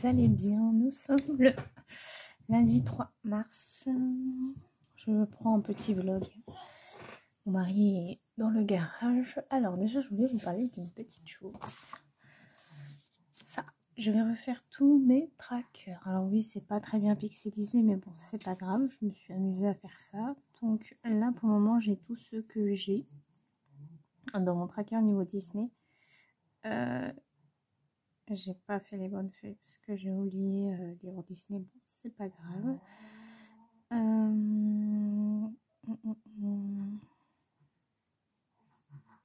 allez bien. Nous sommes le lundi 3 mars. Je prends un petit vlog. Mon mari est dans le garage. Alors déjà, je voulais vous parler d'une petite chose. Ça, je vais refaire tous mes trackers. Alors oui, c'est pas très bien pixelisé, mais bon, c'est pas grave. Je me suis amusée à faire ça. Donc là, pour le moment, j'ai tout ce que j'ai dans mon tracker niveau Disney. J'ai pas fait les bonnes feuilles parce que j'ai oublié livre Disney. Bon, c'est pas grave.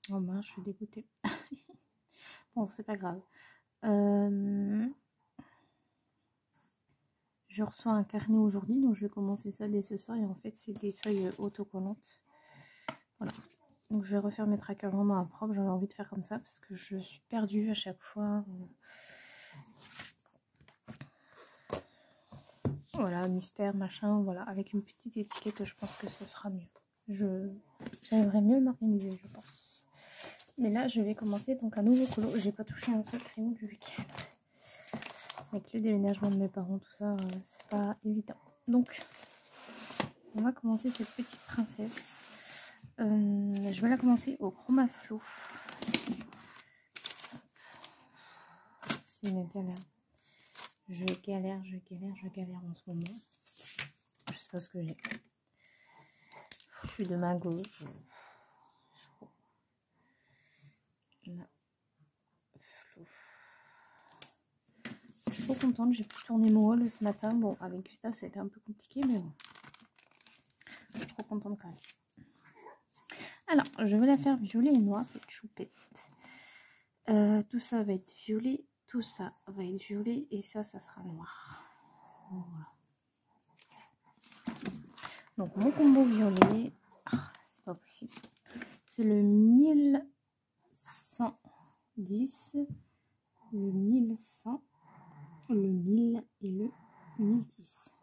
Oh mince, je suis dégoûtée. Bon, c'est pas grave. Je reçois un carnet aujourd'hui, donc je vais commencer ça dès ce soir. Et en fait, c'est des feuilles autocollantes. Voilà. Donc je vais refaire mes trackers vraiment à propre. J'avais envie de faire comme ça parce que je suis perdue à chaque fois. Voilà, mystère, machin, voilà. Avec une petite étiquette, je pense que ce sera mieux. J'aimerais mieux m'organiser, je pense. Mais là, je vais commencer donc un nouveau colo. J'ai pas touché un seul crayon du week-end. Avec le déménagement de mes parents, tout ça, c'est pas évident. Donc, on va commencer cette petite princesse. Je vais la commencer au Chroma Flow. C'est une galère. Je galère en ce moment. Je sais pas ce que j'ai. Je suis de ma gauche. Je suis trop contente, j'ai pu tourner mon haul ce matin. Bon, avec Gustave, ça a été un peu compliqué, mais bon. Je suis trop contente quand même. Alors, je vais la faire violet et noir, cette choupette. Tout ça va être violet, tout ça va être violet, et ça sera noir. Voilà. Donc, mon combo violet, c'est pas possible. C'est le 1110, le 1100, le 1000 et le 1010.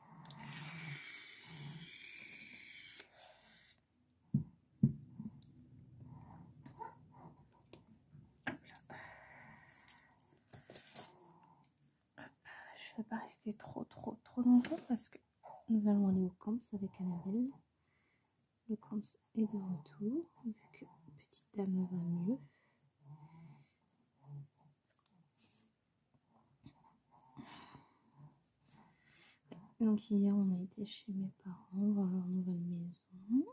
Je ne vais pas rester trop longtemps parce que nous allons aller au camps avec Annabelle. Le camps est de retour, vu que petite dame va mieux. Donc hier on a été chez mes parents voir leur nouvelle maison.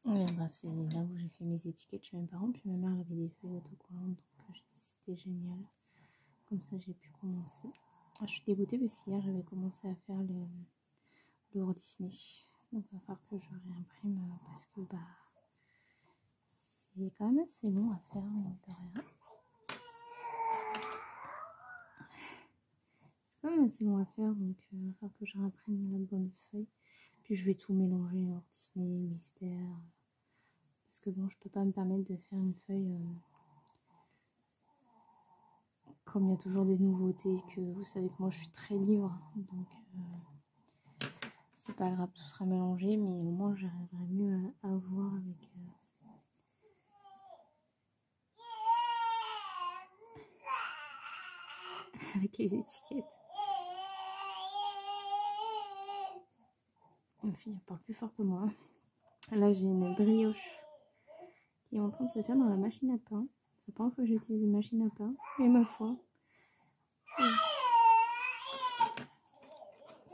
Et bah, c'est là où j'ai fait mes étiquettes chez mes parents. Puis ma mère avait des feuilles autocollantes, donc c'était génial. Comme ça j'ai pu commencer. Je suis dégoûtée parce qu'hier j'avais commencé à faire le Walt Disney. Donc il va falloir que je réimprime parce que bah c'est quand même assez long à faire mine de rien. C'est quand même assez long à faire, donc il va falloir que je réimprime la bonne feuille. Puis je vais tout mélanger, Walt Disney, mystère. Parce que bon, je peux pas me permettre de faire une feuille comme il y a toujours des nouveautés, que vous savez que moi je suis très libre, donc c'est pas grave, tout sera mélangé, mais au moins j'arriverai mieux à voir avec les étiquettes. Ma fille parle plus fort que moi. Là j'ai une brioche qui est en train de se faire dans la machine à pain. C'est la première fois que j'utilise une machine à pain, et ma foi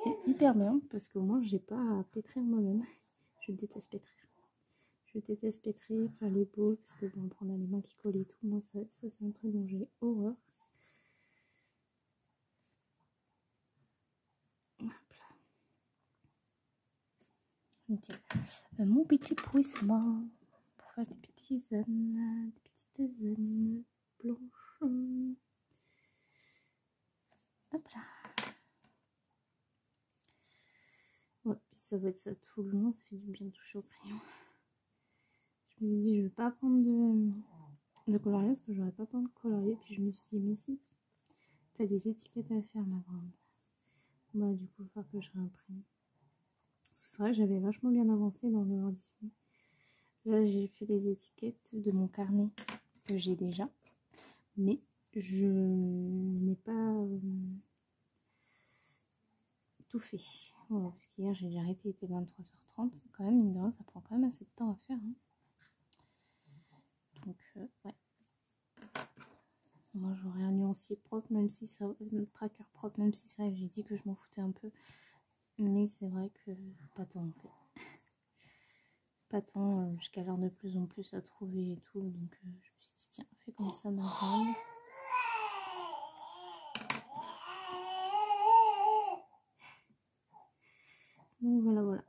c'est hyper bien parce qu'au moins j'ai pas à pétrir moi-même. Je déteste pétrir. Je déteste pétrir, faire les boules, parce que bon, on a les mains qui collent et tout. Moi, ça c'est un truc dont j'ai horreur. Hop là. Ok. Mon petit poissement pour faire des petites zones blanches. Hop là. Ouais, puis ça va être ça tout le long. Ça fait du bien de toucher au crayon. Je me suis dit, je vais pas prendre de colorier parce que j'aurais pas le temps de colorier. Puis je me suis dit, mais si, t'as des étiquettes à faire, ma grande. Bah, du coup, il va falloir que je réimprime. C'est vrai que j'avais vachement bien avancé dans le Walt Disney. Là, j'ai fait les étiquettes de mon carnet que j'ai déjà. Mais je n'ai pas tout fait. Voilà, parce qu'hier j'ai déjà arrêté, il était 23h30. Quand même, mine de rien, ça prend quand même assez de temps à faire. Hein. Donc, ouais. Moi, j'aurais un nuancier propre, même si ça, un tracker propre, même si ça, j'ai dit que je m'en foutais un peu. Mais c'est vrai que pas tant en fait. Pas tant, je galère de plus en plus à trouver et tout. Donc, je me suis dit, tiens, fais comme ça maintenant. Donc, voilà, voilà.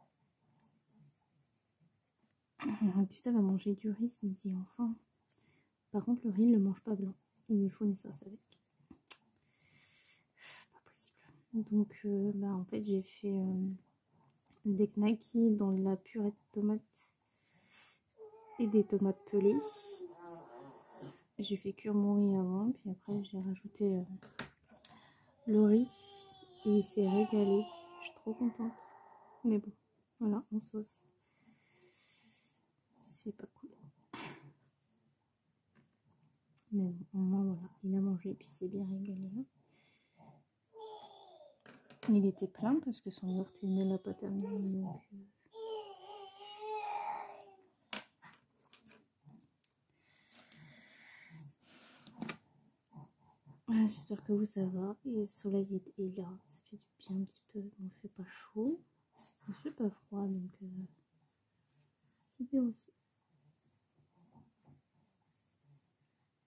Gustave a mangé du riz ce midi, enfin. Par contre, le riz, il ne le mange pas blanc. Il lui faut une sauce avec. Pas possible. Donc, en fait, j'ai fait des knackis dans de la purée de tomates et des tomates pelées. J'ai fait cuire mon riz avant, puis après, j'ai rajouté le riz et il s'est régalé. Je suis trop contente. Mais bon, voilà, en sauce. C'est pas cool. Mais bon, au moins, voilà, il a mangé et puis c'est bien régalé. Il était plein parce que son yaourt il ne l'a pas terminé. Donc, j'espère que vous ça va. Et le soleil est là, ça fait du bien un petit peu. Il ne fait pas chaud, il ne fait pas froid, donc c'est bien aussi.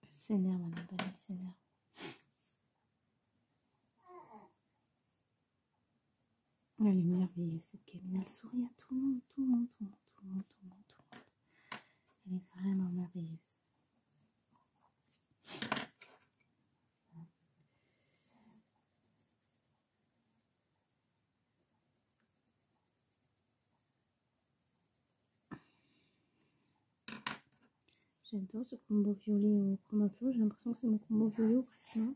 Elle s'énerve, Annabelle, elle s'énerve. Elle est merveilleuse cette gamine, elle sourit à tout le monde, tout le monde, tout le monde, tout le monde, tout le monde, tout le monde. Elle est vraiment merveilleuse. J'adore ce combo violet au chroma fluo. J'ai l'impression que c'est mon combo violet au prisma.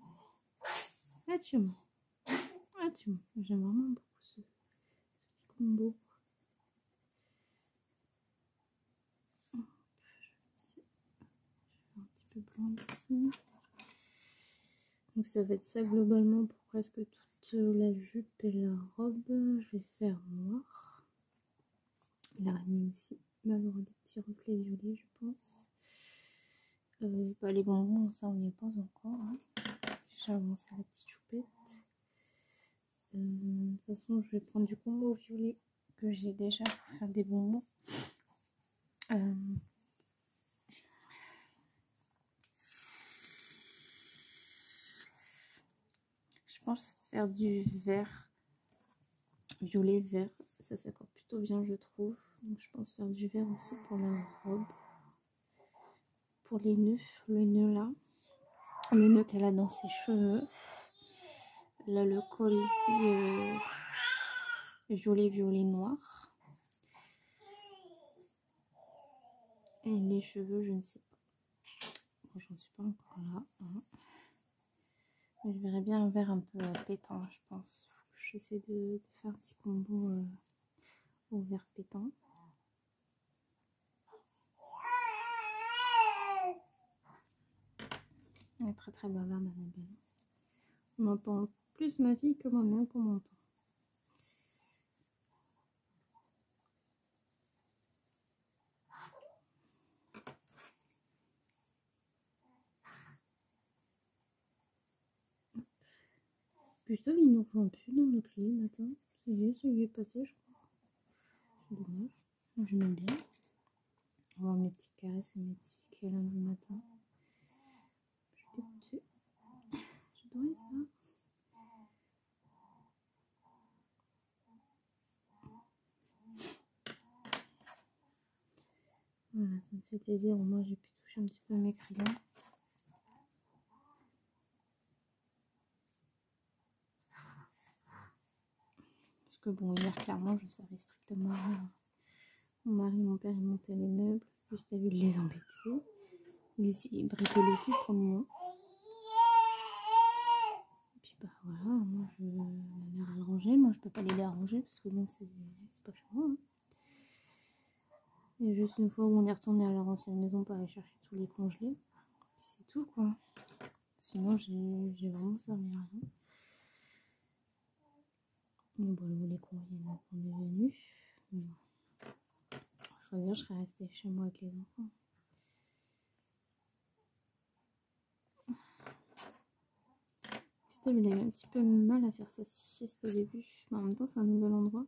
Ah, tu vois. Ah, tu vois. J'aime vraiment beaucoup ce petit combo. Je vais un petit peu blanc ici. Donc ça va être ça globalement pour presque toute la jupe et la robe. Je vais faire noir. L'araignée aussi. Il va avoir des petits reflets violets, je pense. Les bonbons, ça on n'y est pas encore. Hein. J'ai avancé la petite choupette. De toute façon, je vais prendre du combo violet que j'ai déjà pour faire des bonbons. Je pense faire du vert, violet, vert. Ça s'accorde plutôt bien, je trouve. Donc, je pense faire du vert aussi pour la robe. Pour les nœuds, le nœud là. Le nœud qu'elle a dans ses cheveux. Là, le col ici, violet, violet, noir. Et les cheveux, je ne sais pas. Bon, j'en suis pas encore là. Hein. Mais je verrais bien un vert un peu pétant, je pense. Faut que j'essaie de faire un petit combo au vert pétant. Elle est très très bavarde, Annabelle. On entend plus ma fille que moi-même qu'on m'entend. Gustave, il nous rejoint plus dans notre lit le matin. Ça y est passé, je crois. C'est dommage. Moi, j'aime bien. Avoir mes petites caresses et mes petits câlins du matin. Je suis dégoûtée. J'adorais ça. Voilà, ça me fait plaisir. Au moins, j'ai pu toucher un petit peu mes crayons. Parce que bon, hier, clairement, je savais strictement rien. Mon mari, mon père, ils montaient les meubles. Gustave, il les embêtait. Il bricolait aussi, c'est trop mignon. Et puis bah voilà, moi, ma mère, elle rangeait. Moi, je peux pas les arranger parce que bon, c'est pas chez moi. Hein. Et juste une fois où on est retourné à leur ancienne maison pour aller chercher tous les congelés. C'est tout quoi. Sinon, j'ai vraiment servi à rien. Bon, elle voulait qu'on vienne, donc on est venu. Bon. Choisir, je serais restée chez moi avec les enfants. Il a eu un petit peu mal à faire sa sieste au début. Mais en même temps, c'est un nouvel endroit.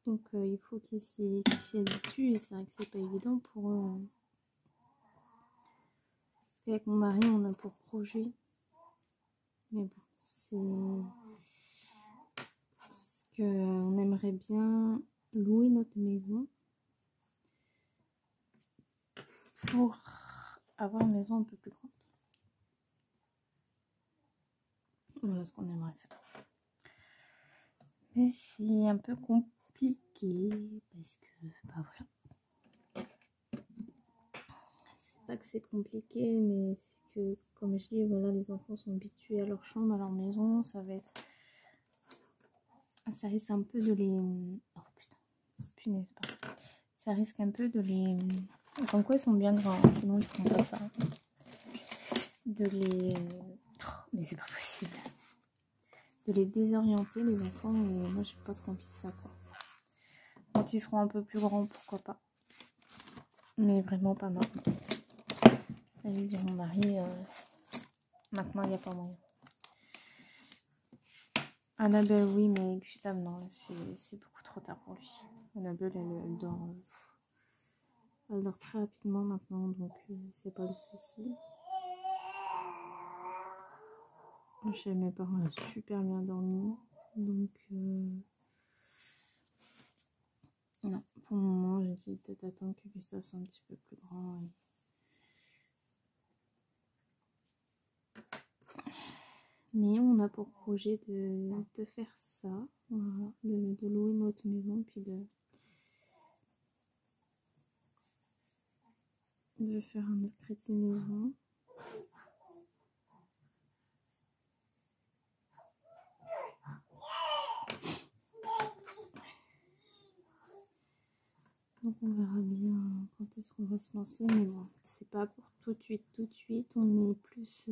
Donc, il faut qu'il s'y habitue. Et c'est vrai que c'est pas évident pour eux. Parce qu'avec mon mari, on a pour projet. Mais bon, c'est... Parce qu'on aimerait bien louer notre maison. Pour avoir une maison un peu plus grande. Voilà ce qu'on aimerait faire. Mais c'est un peu compliqué parce que, bah voilà. C'est pas que c'est compliqué, mais c'est que, comme je dis, voilà, les enfants sont habitués à leur chambre, à leur maison. Ça va être... Ça risque un peu de les... Oh putain, punaise, pardon. Ça risque un peu de les... Comme quoi ils sont bien grands, hein, sinon ils font pas ça. De les... Oh, mais c'est pas possible. De les désorienter, les enfants, et moi j'ai pas trop envie de ça, quoi. Quand ils seront un peu plus grands, pourquoi pas. Mais vraiment pas maintenant. J'allais dire mon mari, maintenant il n'y a pas moyen. Annabelle, oui, mais Gustave, non, c'est beaucoup trop tard pour lui. Annabelle, elle dort très rapidement maintenant, donc c'est pas le souci. Chez mes parents, elle a super bien dormi, donc non, pour le moment, j'ai dit peut-être attendre que Gustave soit un petit peu plus grand. Mais on a pour projet de faire ça, voilà, de louer notre maison, puis de faire un autre crédit maison. Donc on verra bien quand est-ce qu'on va se lancer, mais bon, c'est pas pour tout de suite, on est plus...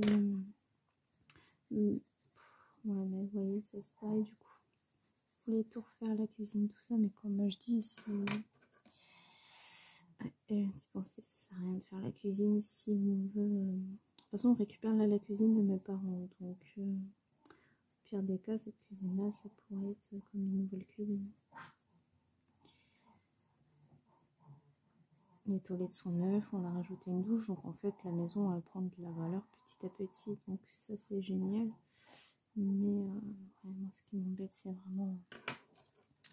ouais, mais vous voyez, ça se pareil du coup. Je voulais tout refaire la cuisine, tout ça, mais comme je dis, si... tu pensais, ça sert à rien de faire la cuisine si on veut... De toute façon, on récupère là la cuisine de mes parents, donc... au pire des cas, cette cuisine-là, ça pourrait être comme une nouvelle cuisine. Les toilettes sont neuves, on a rajouté une douche, donc en fait la maison elle prend de la valeur petit à petit, donc ça c'est génial. Mais moi ce qui m'embête c'est vraiment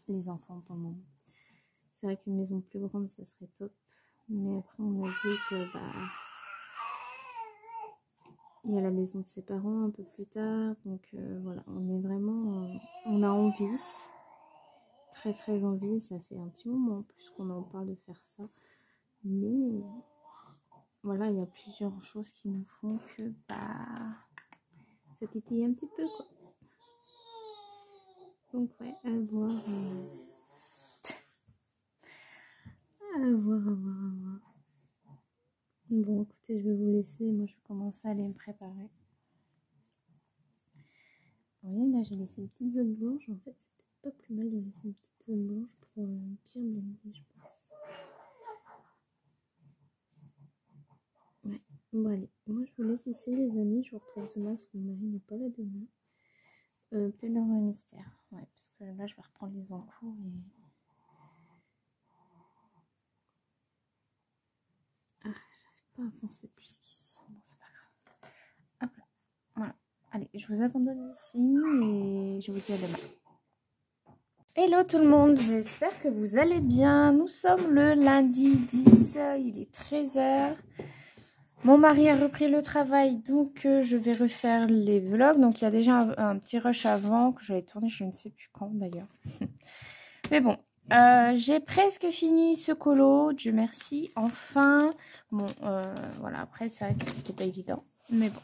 les enfants pour le moment. C'est vrai qu'une maison plus grande ça serait top, mais après on a dit que il y a la maison de ses parents un peu plus tard, donc voilà, on est vraiment, on a envie, très envie, ça fait un petit moment en plus qu'on en parle de faire ça. Mais voilà, il y a plusieurs choses qui nous font que ça titille un petit peu quoi. Donc ouais, à voir. À voir. Bon écoutez, je vais vous laisser. Moi je vais commencer à aller me préparer. Vous voyez là j'ai laissé une petite zone blanche. En fait c'est peut-être pas plus mal de laisser une petite zone blanche pour bien blender je pense. Ouais. Bon allez, moi je vous laisse ici les amis. Je vous retrouve demain parce que mon mari n'est pas là demain. Peut-être dans un mystère. Ouais, parce que là je vais reprendre les encours et... Ah, j'arrive pas à foncer plus qu'ici. Bon, c'est pas grave. Hop là. Voilà. Allez, je vous abandonne ici et je vous dis à demain. Hello tout le monde, j'espère que vous allez bien. Nous sommes le lundi 10, il est 13h. Mon mari a repris le travail, donc je vais refaire les vlogs. Donc il y a déjà un petit rush avant que j'avais tourné, je ne sais plus quand d'ailleurs. Mais bon, j'ai presque fini ce colo, Dieu merci, enfin. Bon, voilà, après c'est vrai que c'était pas évident, mais bon.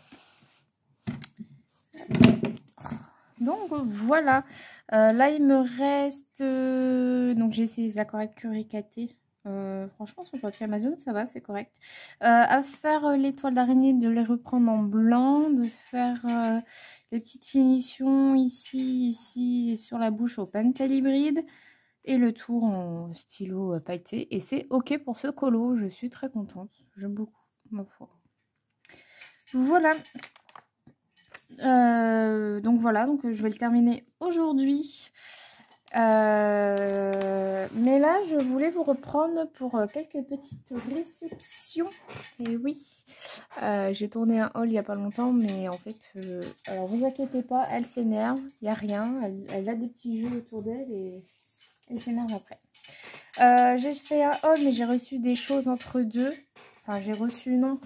Donc voilà, là il me reste, donc j'ai essayé les accords avec curicaté. Franchement, sur papier Amazon, ça va, c'est correct. À faire les toiles d'araignée, de les reprendre en blanc, de faire des petites finitions ici, ici, et sur la bouche au Pentel hybride. Et le tout en stylo pailleté. Et c'est ok pour ce colo, je suis très contente. J'aime beaucoup, ma foi. Voilà. Donc voilà, donc je vais le terminer aujourd'hui. Mais là, je voulais vous reprendre pour quelques petites réceptions. Et oui, j'ai tourné un haul il n'y a pas longtemps, mais en fait, alors vous inquiétez pas, elle s'énerve, il n'y a rien. Elle a des petits jeux autour d'elle et elle s'énerve après. J'ai fait un haul, mais j'ai reçu des choses entre deux. Enfin, j'ai reçu, non.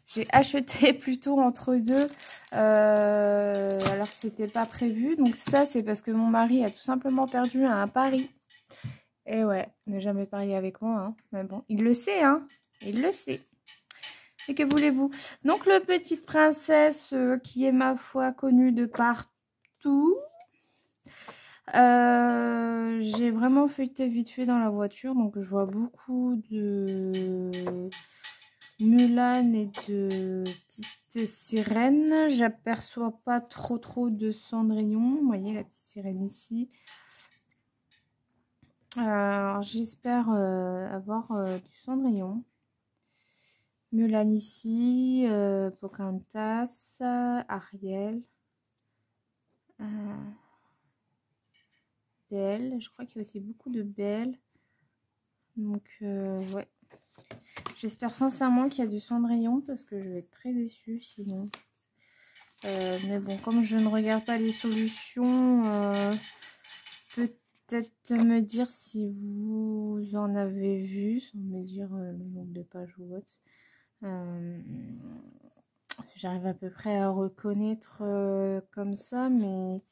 J'ai acheté plutôt entre deux, alors que c'était pas prévu. Donc ça, c'est parce que mon mari a tout simplement perdu à un pari. Et ouais, ne jamais parier avec moi, hein. Mais bon, il le sait, hein. Il le sait. Et que voulez-vous? Donc le Petite Princesse, qui est ma foi connue de partout. J'ai vraiment feuilleté vite fait dans la voiture, donc je vois beaucoup de Mulan et de petites sirènes. J'aperçois pas trop de Cendrillon. Vous voyez la petite sirène ici. Alors j'espère avoir du Cendrillon. Mulan ici, Pocahontas, Ariel, Belle. Je crois qu'il y a aussi beaucoup de Belle. Donc ouais. J'espère sincèrement qu'il y a du Cendrillon parce que je vais être très déçue sinon. Mais bon, comme je ne regarde pas les solutions, peut-être me dire si vous en avez vu, sans me dire le nombre de pages ou autre. J'arrive à peu près à reconnaître comme ça, mais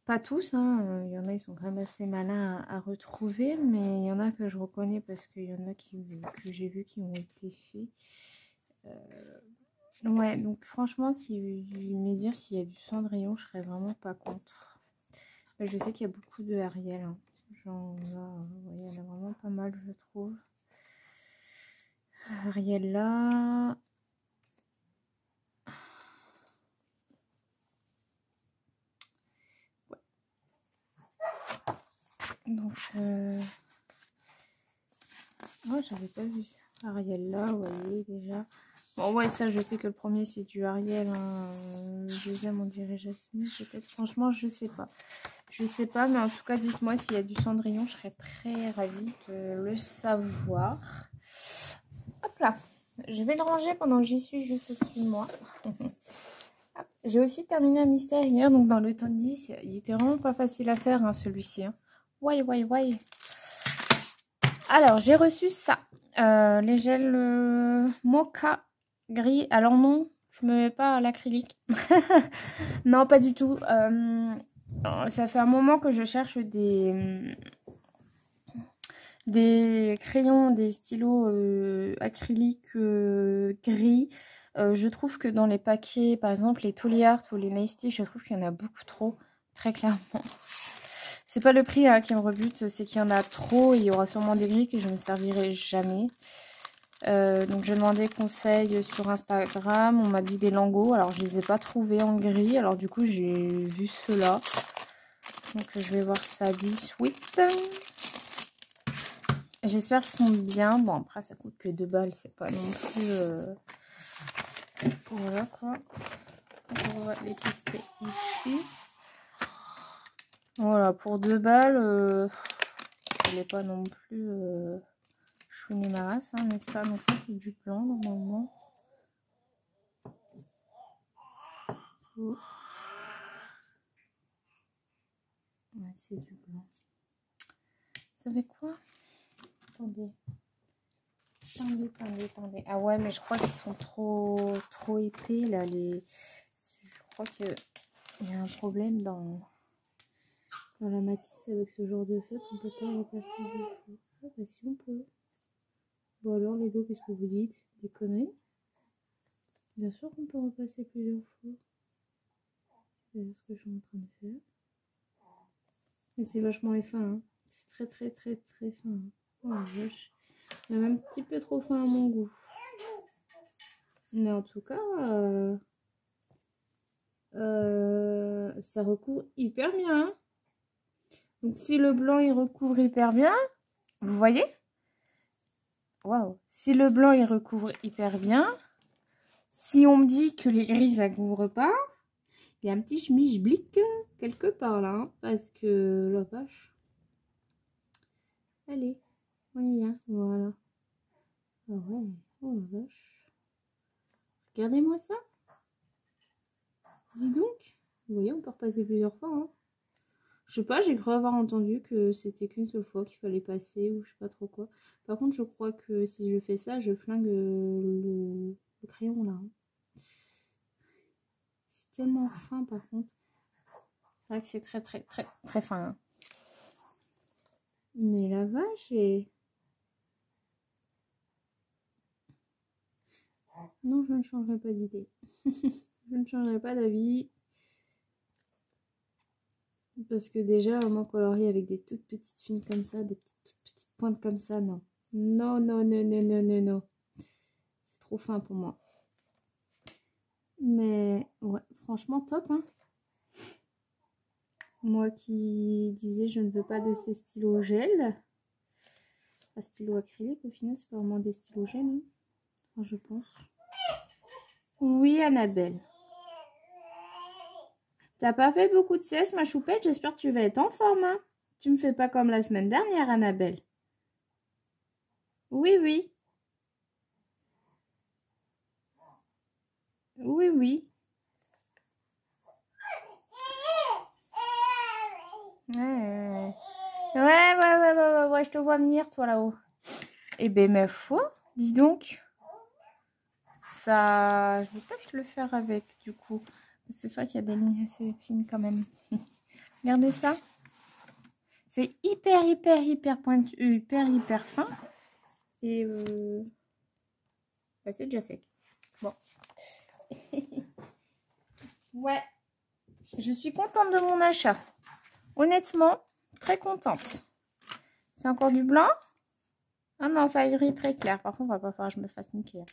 pas tous, hein. Il y en a, ils sont quand même assez malins à retrouver, mais il y en a que je reconnais parce qu'il y en a que j'ai vu qui ont été faits. Ouais, donc franchement, si me dire s'il y a du Cendrillon, je serais vraiment pas contre. Mais je sais qu'il y a beaucoup de Ariel, hein. Genre là, il y en a vraiment pas mal, je trouve. Ariel là. Ouais. Donc, moi, j'avais pas vu ça. Ariel là, vous voyez déjà. Bon, ouais, ça, je sais que le premier, c'est du Ariel. Hein. Le deuxième, on dirait Jasmine, peut-être. Franchement, je sais pas. Je sais pas, mais en tout cas, dites-moi s'il y a du Cendrillon. Je serais très ravie de le savoir. Hop là. Je vais le ranger pendant que j'y suis juste au-dessus de moi. J'ai aussi terminé un mystère hier, donc dans le tome 10. Il était vraiment pas facile à faire, hein, celui-ci. Hein. Ouais. Alors, j'ai reçu ça. Les gels mocha gris. Alors non, je me mets pas à l'acrylique. Non, pas du tout. Ça fait un moment que je cherche des crayons, des stylos acryliques gris. Je trouve que dans les paquets, par exemple les Tooly Art ou les Nasty, je trouve qu'il y en a beaucoup trop, très clairement. C'est pas le prix hein, qui me rebute, c'est qu'il y en a trop. Il y aura sûrement des gris que je ne servirai jamais. Donc j'ai demandé conseil sur Instagram, on m'a dit des lingots, alors je les ai pas trouvés en gris, alors du coup j'ai vu ceux-là. Donc je vais voir ça 18. J'espère qu'ils sont bien. Bon après ça coûte que 2 balles, c'est pas non plus... Voilà quoi. On va les tester ici. Voilà, pour 2 balles, elle n'est pas non plus chouine ma race, hein, n'est-ce pas? Donc là c'est du blanc normalement. Oh. Ouais, c'est du blanc. Ça fait quoi? Attendez. Attendez. Ah ouais, mais je crois qu'ils sont trop épais là. Je crois qu'il y a un problème dans la matisse avec ce genre de feutre. On peut pas repasser deux fois. Ah bah si on peut. Bon alors les gars, qu'est-ce que vous dites? Des conneries? Bien sûr qu'on peut repasser plusieurs fois. C'est ce que je suis en train de faire. Mais c'est vachement fin. Hein. C'est très fin. Hein. Oh, il est un petit peu trop fin à mon goût. Mais en tout cas, ça recouvre hyper bien. Hein. Donc si le blanc il recouvre hyper bien, vous voyez? Waouh! Si le blanc il recouvre hyper bien, si on me dit que les gris ça couvre pas, il y a un petit schmilblick quelque part là, hein, parce que la vache. Allez, on y vient, voilà. Ah ouais, oh la vache. Regardez-moi ça. Dis donc, vous voyez, on peut repasser plusieurs fois. Hein. Je sais pas, j'ai cru avoir entendu que c'était qu'une seule fois qu'il fallait passer ou je sais pas trop quoi. Par contre, je crois que si je fais ça, je flingue le crayon là. Hein. C'est tellement fin par contre. C'est vrai que c'est très fin. Hein. Mais la vache est... Non, je ne changerai pas d'idée. Je ne changerai pas d'avis. Parce que déjà, moi, colorier avec des toutes petites fines comme ça, des toutes petites pointes comme ça, non. Non, non, non, non, non, non, non. C'est trop fin pour moi. Mais, ouais, franchement, top, hein. Moi qui disais, je ne veux pas de ces stylos gel. Pas stylo acrylique, au final, c'est pas vraiment des stylos gel, hein. Enfin, je pense. Oui, Annabelle. T'as pas fait beaucoup de sieste, ma choupette. J'espère que tu vas être en forme. Hein. Tu me fais pas comme la semaine dernière, Annabelle. Oui, oui. Oui, oui. Ouais. Ouais, je te vois venir, toi, là-haut. Eh ben, ma foi, dis donc. Ça, je vais peut-être le faire avec, du coup. C'est vrai qu'il y a des lignes assez fines quand même. Regardez ça. C'est hyper pointu, hyper fin. Et bah, c'est déjà sec. Bon. Ouais. Je suis contente de mon achat. Honnêtement, très contente. C'est encore du blanc? Ah non, ça irait très clair. Par contre, on va pas falloir que je me fasse niquer.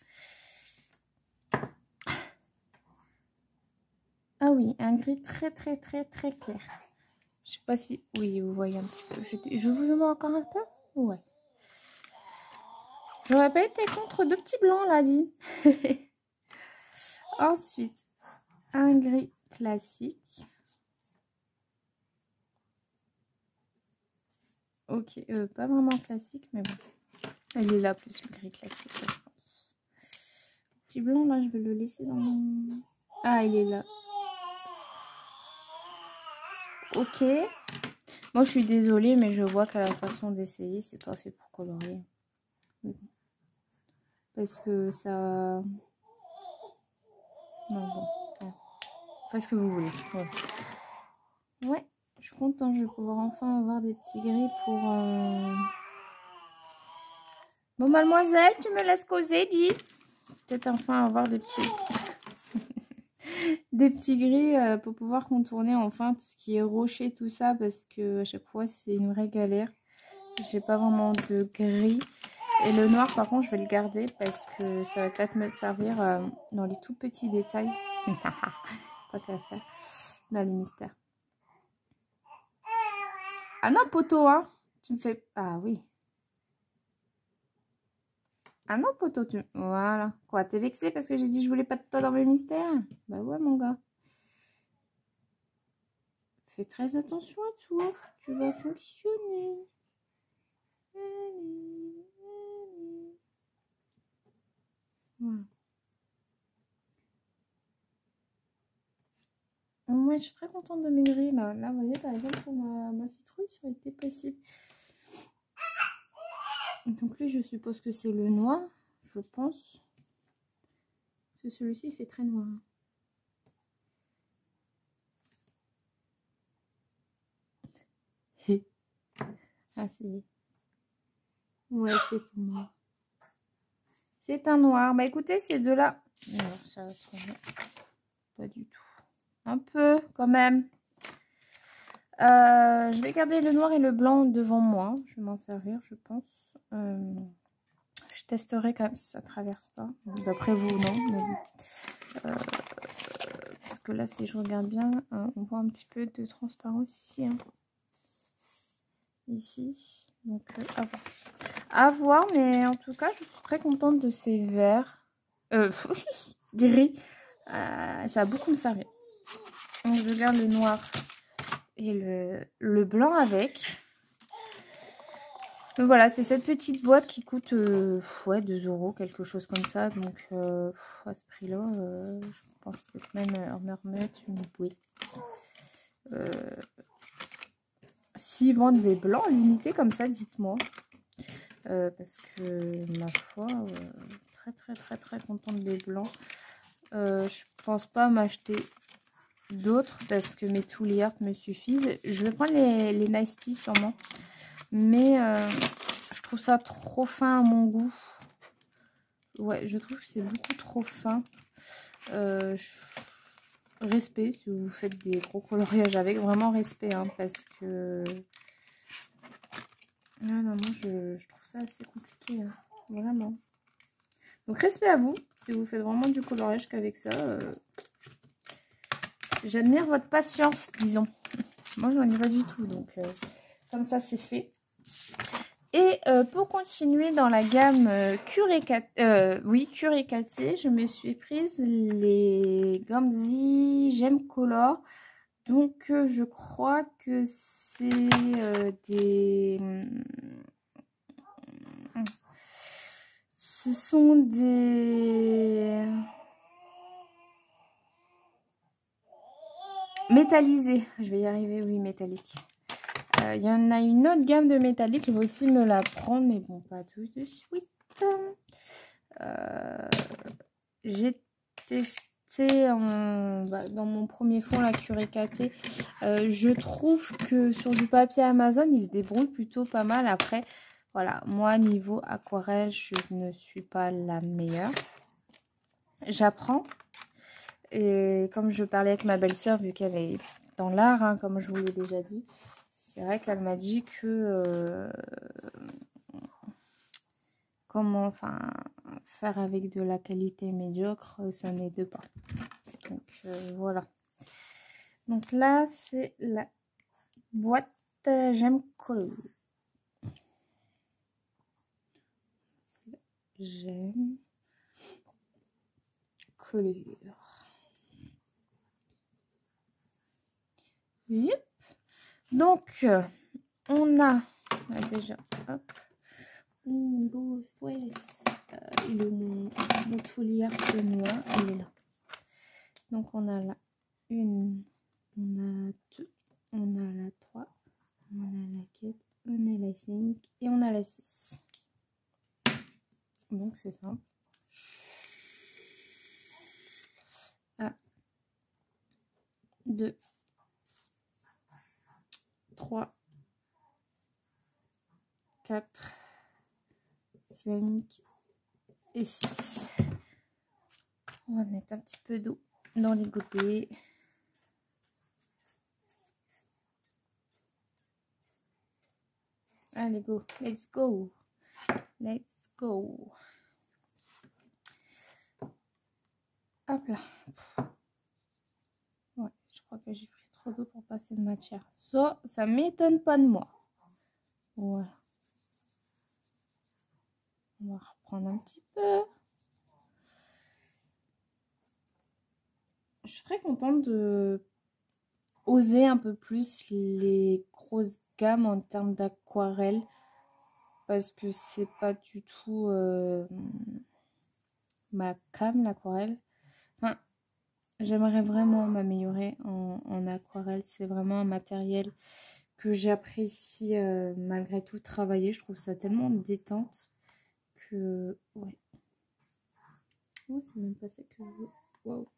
Ah oui, un gris très clair. Je sais pas si... Oui, vous voyez un petit peu. Je vous en vois encore un peu? Ouais. J'aurais pas été contre deux petits blancs, là, dit. Ensuite, un gris classique. Ok, pas vraiment classique, mais bon. Elle est là, plus le gris classique, je pense. Petit blanc, là, je vais le laisser dans mon... Ah, il est là. Ok. Moi, je suis désolée, mais je vois qu'à la façon d'essayer, c'est pas fait pour colorier. Parce que ça... Non, bon. Ouais. Faites ce que vous voulez. Ouais, je suis contente. Je vais pouvoir enfin avoir des petits gris pour... Bon, mademoiselle, tu me laisses causer, dis. Peut-être enfin avoir des petits... des petits gris pour pouvoir contourner enfin tout ce qui est rocher, tout ça. Parce que à chaque fois, c'est une vraie galère. J'ai pas vraiment de gris. Et le noir, par contre, je vais le garder parce que ça va peut-être me servir dans les tout petits détails. Pas qu'à faire. Dans les mystères. Ah non, poteau, hein. Tu me fais... Ah oui. Ah non, poteau, tu... Voilà. Quoi, t'es vexé parce que j'ai dit que je voulais pas de toi dans mes mystères? Bah ouais, mon gars. Fais très attention à toi. Tu vas fonctionner. Allez. Voilà. Moi, je suis très contente de mes gris. Là, vous voyez, par exemple, pour ma citrouille, ça aurait été possible. Donc lui, je suppose que c'est le noir, je pense. Parce que celui-ci, il fait très noir. Ah, c'est... Ouais, c'est tout noir. C'est un noir. Bah écoutez, ces deux-là... Non, ça va pas du tout. Un peu, quand même. Je vais garder le noir et le blanc devant moi. Je vais m'en servir, je pense. Je testerai quand même si ça traverse pas. D'après vous, non. Mais parce que là, si je regarde bien, on voit un petit peu de transparence ici. Hein. Ici. Donc, à voir. À voir, mais en tout cas, je suis très contente de ces verres. Gris. Ça va beaucoup me servir. Donc, je garde le noir et le blanc avec. Donc voilà, c'est cette petite boîte qui coûte ouais, 2 €, quelque chose comme ça. Donc à ce prix-là, je pense peut-être même me remettre une boîte. S'ils vendent des blancs à l'unité comme ça, dites-moi. Parce que ma foi, très contente des blancs. Je pense pas m'acheter d'autres parce que mes Tooly Art me suffisent. Je vais prendre les Nice Tea sûrement. Mais je trouve ça trop fin à mon goût. Ouais, je trouve que c'est beaucoup trop fin. Respect si vous faites des gros coloriages avec. Vraiment respect, hein, parce que... Ah non, moi je trouve ça assez compliqué. Hein, vraiment. Donc respect à vous si vous faites vraiment du coloriage qu'avec ça. J'admire votre patience, disons. Moi, je n'en ai pas du tout. Donc, comme ça, c'est fait. Et pour continuer dans la gamme Curicaté, je me suis prise les Gamzy Gem Color. Donc, je crois que c'est des... Ce sont des... métallisés. Je vais y arriver, oui, métallique. Il y en a une autre gamme de métallique. Je vais aussi me la prendre, mais bon, pas tout de suite. J'ai testé dans mon premier fond la Curicaté. Je trouve que sur du papier Amazon, il se débrouille plutôt pas mal. Après, voilà, moi, niveau aquarelle, je ne suis pas la meilleure. J'apprends. Et comme je parlais avec ma belle-sœur, vu qu'elle est dans l'art, hein, comme je vous l'ai déjà dit, c'est vrai qu'elle m'a dit que comment faire avec de la qualité médiocre, ça n'aide pas. Donc voilà. Donc là, c'est la boîte Gem Color. Gem Color. Yep. Donc, on a déjà, hop, il est mon Tooly Art noir, il est là. Donc, on a la 1, on a la 2, on a la 3, on a la 4, on a la 5 et on a la 6. Donc, c'est simple. 1, 2, 3, 4, 5 et 6. On va mettre un petit peu d'eau dans les gobelets. Allez, go. Let's go. Let's go. Hop là. Ouais, je crois que j'ai pris trop d'eau pour passer de matière. Ça m'étonne pas de moi. Voilà. On va reprendre un petit peu. Je suis très contente de oser un peu plus les grosses gammes en termes d'aquarelle. Parce que c'est pas du tout ma cam, l'aquarelle. Enfin, j'aimerais vraiment m'améliorer en aquarelle. C'est vraiment un matériel que j'apprécie malgré tout travailler. Je trouve ça tellement détente que... Ouais. Oh, c'est même pas ça que je veux. Waouh.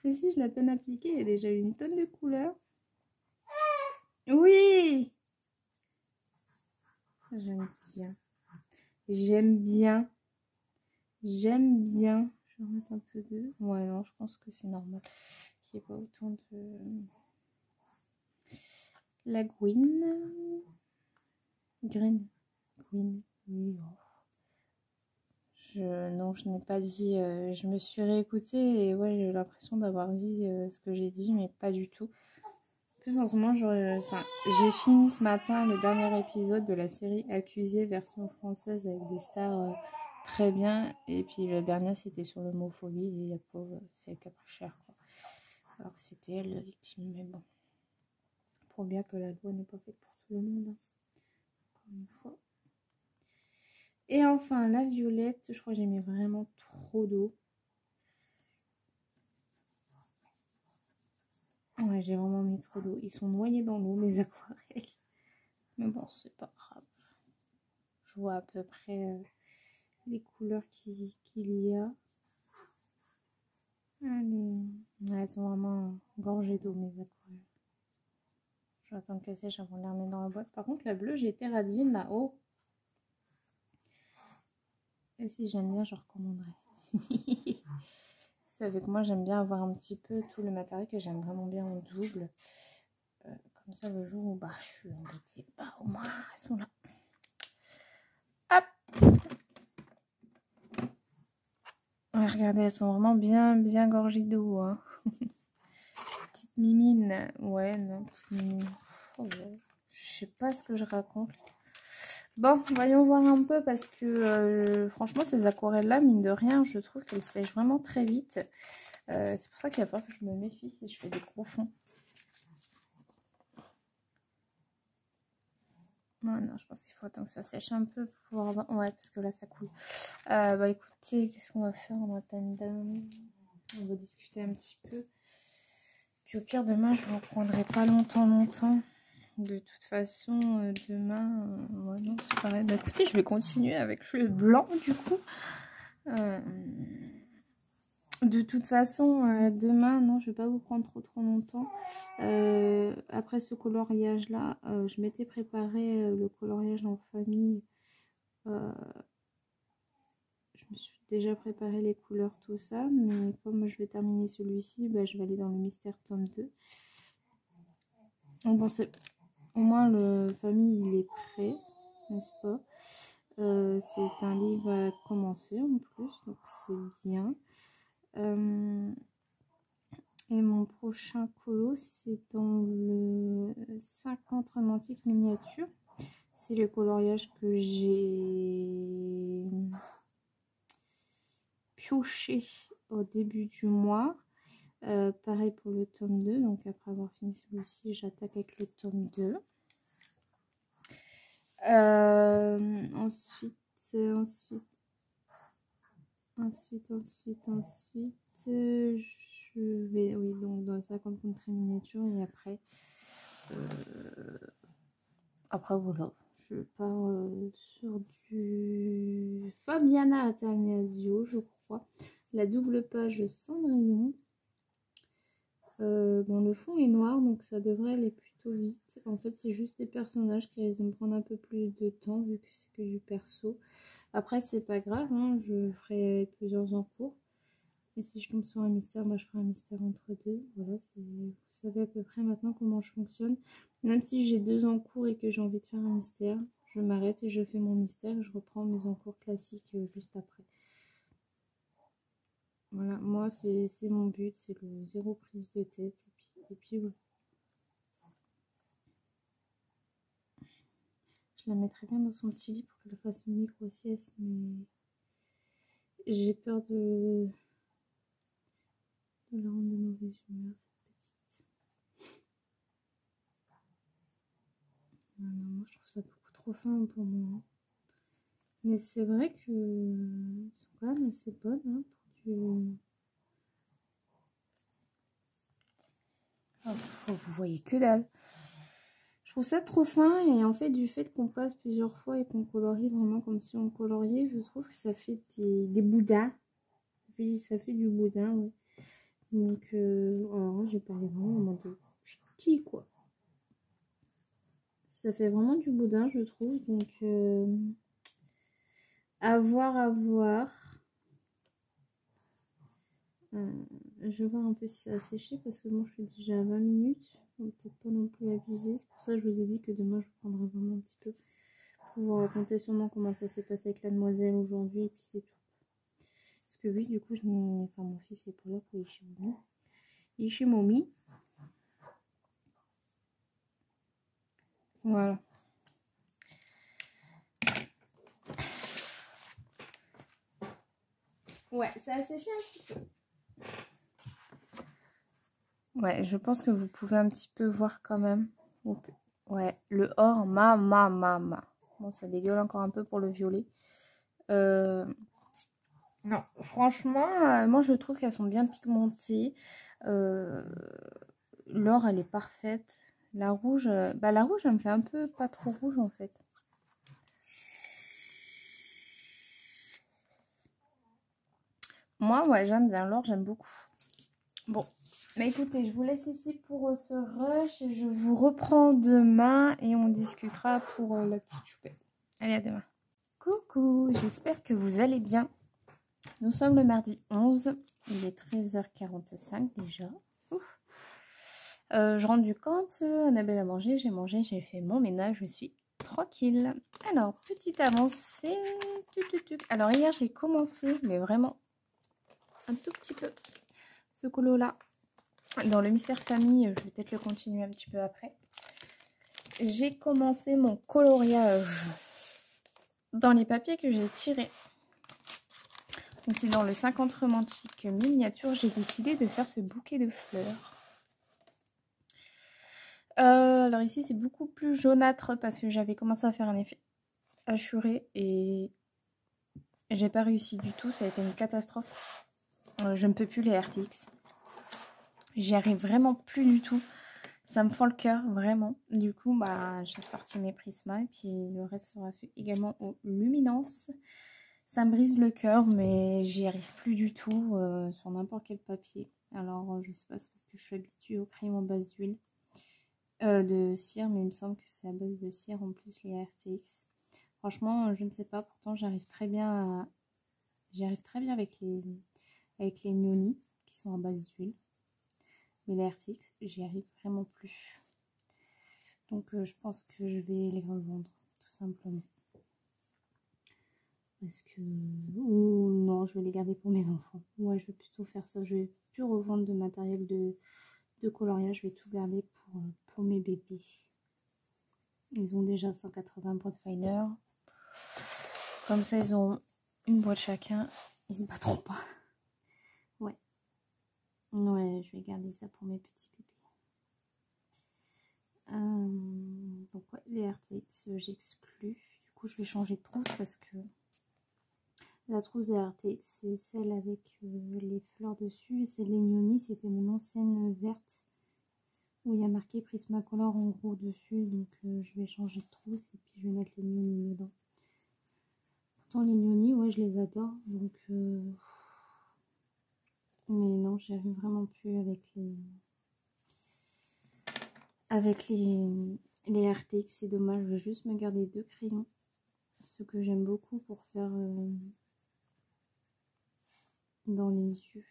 Si, je l'ai à peine appliqué. Il y a déjà une tonne de couleurs. Oui! J'aime bien. J'aime bien. J'aime bien. Je vais remettre un peu de... Ouais, non, je pense que c'est normal qu'il n'y ait pas autant de... La Gwyn. Green. Gwyn. Oui. Non, je n'ai pas dit. Je me suis réécoutée et ouais, j'ai l'impression d'avoir dit ce que j'ai dit, mais pas du tout. En plus, en ce moment, j'ai fini ce matin le dernier épisode de la série Accusée, version française, avec des stars très bien. Et puis le dernier, c'était sur l'homophobie. Et la pauvre, c'est elle qui a pris cher, quoi. Alors que c'était elle la victime, mais bon. Pour bien que la loi n'est pas faite pour tout le monde. Hein. Encore une fois. Et enfin, la violette, je crois que j'ai mis vraiment trop d'eau. Ouais, j'ai vraiment mis trop d'eau. Ils sont noyés dans l'eau, mes aquarelles. Mais bon, c'est pas grave. Je vois à peu près les couleurs qu'il y a. Allez. Ouais, elles sont vraiment gorgées d'eau, mes aquarelles. Je vais attendre qu'elles sèchent avant de les remettre dans la boîte. Par contre, la bleue, j'ai été radine là-haut. Et si j'aime bien, je recommanderais. C'est avec moi, j'aime bien avoir un petit peu tout le matériel que j'aime vraiment bien en double. Comme ça, le jour où bah, je suis embêtée, bah, au moins, elles sont là. Hop! Ouais, regardez, elles sont vraiment bien gorgées d'eau. Hein. Petite mimine. Ouais, non, petite mimine. Oh, ouais. Je sais pas ce que je raconte. Bon, voyons voir un peu parce que franchement, ces aquarelles-là, mine de rien, je trouve qu'elles sèchent vraiment très vite. C'est pour ça qu'il va falloir que je me méfie si je fais des gros fonds. Ouais, non, je pense qu'il faut attendre que ça sèche un peu pour pouvoir avoir... Ouais, parce que là, ça coule. Bah écoutez, qu'est-ce qu'on va faire en attendant? On va discuter un petit peu. Puis au pire, demain, je ne vous prendrai pas longtemps. De toute façon, demain... ouais, non, c'est pareil. Bah écoutez, je vais continuer avec le blanc, du coup. De toute façon, demain, non, je vais pas vous prendre trop longtemps. Après ce coloriage-là, je m'étais préparé le coloriage en famille. Je me suis déjà préparé les couleurs, tout ça. Mais comme je vais terminer celui-ci, bah, je vais aller dans le Mystère tome 2. Donc bon, au moins le famille, il est prêt, n'est-ce pas? C'est un livre à commencer en plus, donc c'est bien. Et mon prochain colo, c'est dans le 50 romantique miniature. C'est le coloriage que j'ai pioché au début du mois. Pareil pour le tome 2. Donc après avoir fini celui-ci, j'attaque avec le tome 2. Ensuite, je vais, oui, donc dans 50 contre miniature et après voilà, je pars sur du Fabiana Attanasio, je crois, la double page Cendrillon. Bon, le fond est noir, donc ça devrait aller plutôt vite. En fait, c'est juste les personnages qui risquent de me prendre un peu plus de temps, vu que c'est que du perso. Après, c'est pas grave, hein, je ferai plusieurs encours. Et si je tombe sur un mystère, bah, je ferai un mystère entre deux. Voilà, vous savez à peu près maintenant comment je fonctionne. Même si j'ai 2 encours et que j'ai envie de faire un mystère, je m'arrête et je fais mon mystère et je reprends mes encours classiques juste après. Voilà, moi c'est mon but, c'est le 0 prise de tête. Et puis voilà. Je la mettrais bien dans son petit lit pour qu'elle fasse une micro-sieste, mais j'ai peur de la rendre de mauvaise humeur, cette petite. Voilà, moi je trouve ça beaucoup trop fin pour moi. Mais c'est vrai que sont quand même assez bonnes hein, pour du... Oh, vous voyez que dalle. Je trouve ça trop fin et en fait du fait qu'on passe plusieurs fois et qu'on colorie vraiment comme si on coloriait, je trouve que ça fait des boudins. Oui, ça fait du boudin, ouais. Donc, alors j'ai parlé vraiment en mode ch'ti quoi. Ça fait vraiment du boudin, je trouve. Donc, à voir. Je vais voir un peu si ça a séché parce que moi je suis déjà à 20 minutes. Donc, peut-être pas non plus abuser. C'est pour ça que je vous ai dit que demain, je vous prendrai vraiment un petit peu pour vous raconter sûrement comment ça s'est passé avec la demoiselle aujourd'hui, et puis c'est tout. Parce que oui, du coup, enfin, mon fils est pas là pour Ishimomi. Ishimomi. Voilà. Ouais, ça a séché un petit peu. Ouais, je pense que vous pouvez un petit peu voir quand même. Ouais, le or, ma. Bon, ça dégueule encore un peu pour le violet. Non, franchement, moi je trouve qu'elles sont bien pigmentées. L'or, elle est parfaite. La rouge, la rouge, elle me fait un peu pas trop rouge en fait. Moi, ouais, j'aime bien l'or, j'aime beaucoup. Bon, mais écoutez, je vous laisse ici pour ce rush et je vous reprends demain et on discutera pour la petite choupette. Allez, à demain. Coucou, j'espère que vous allez bien. Nous sommes le mardi 11, il est 13h45 déjà. Ouf. Je rentre du camp, Annabelle a mangé, j'ai fait mon ménage, je suis tranquille. Alors, petite avancée. Alors, hier, j'ai commencé, mais vraiment un tout petit peu, ce colo-là. Dans le mystère famille, je vais peut-être le continuer un petit peu après. J'ai commencé mon coloriage dans les papiers que j'ai tirés. Donc, c'est dans le 50 romantique miniature, j'ai décidé de faire ce bouquet de fleurs. Alors ici c'est beaucoup plus jaunâtre parce que j'avais commencé à faire un effet hachuré et j'ai pas réussi du tout, ça a été une catastrophe. Je ne peux plus les RTX, j'y arrive vraiment plus du tout, ça me fend le cœur vraiment. Du coup j'ai sorti mes Prisma et puis le reste sera fait également aux luminances. Ça me brise le cœur mais j'y arrive plus du tout sur n'importe quel papier. Alors je sais pas, c'est parce que je suis habituée au crayon en base d'huile. De cire, mais il me semble que c'est à base de cire en plus les RTX. Franchement, je ne sais pas, pourtant j'arrive très bien avec les Noni qui sont à base d'huile. Mais les RTX, j'y arrive vraiment plus. Donc je pense que je vais les revendre, tout simplement. Parce que... Ou non, je vais les garder pour mes enfants. Ouais, je vais plutôt faire ça. Je vais plus revendre de matériel de coloriage. Je vais tout garder pour mes bébés. Ils ont déjà 180 Broadfiner. Comme ça, ils ont une boîte chacun. Ils se battront pas. Ouais. Ouais, je vais garder ça pour mes petits bébés. Donc, ouais, les RTX, j'exclus. Du coup, je vais changer de trousse parce que la trousse des RTX, c'est celle avec les fleurs dessus. C'est les Noni, c'était mon ancienne verte où il y a marqué Prismacolor en gros dessus. Donc, je vais changer de trousse et puis je vais mettre les Noni dedans. Pourtant, les Noni, ouais, je les adore. Donc, mais non, j'y arrive vraiment plus avec les RTX, c'est dommage. Je vais juste me garder 2 crayons, ce que j'aime beaucoup pour faire dans les yeux.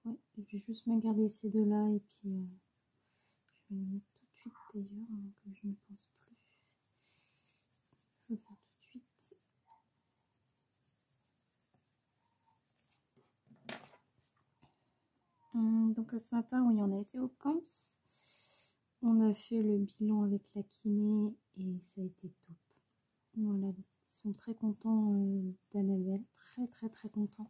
Ouais, je vais juste me garder ces deux-là et puis je vais les mettre tout de suite d'ailleurs, alors que je ne pense plus. Je vais faire tout de suite. Donc ce matin, oui, on a été au camps. On a fait le bilan avec la kiné et ça a été top. Voilà, ils sont très contents d'Annabelle, très contents.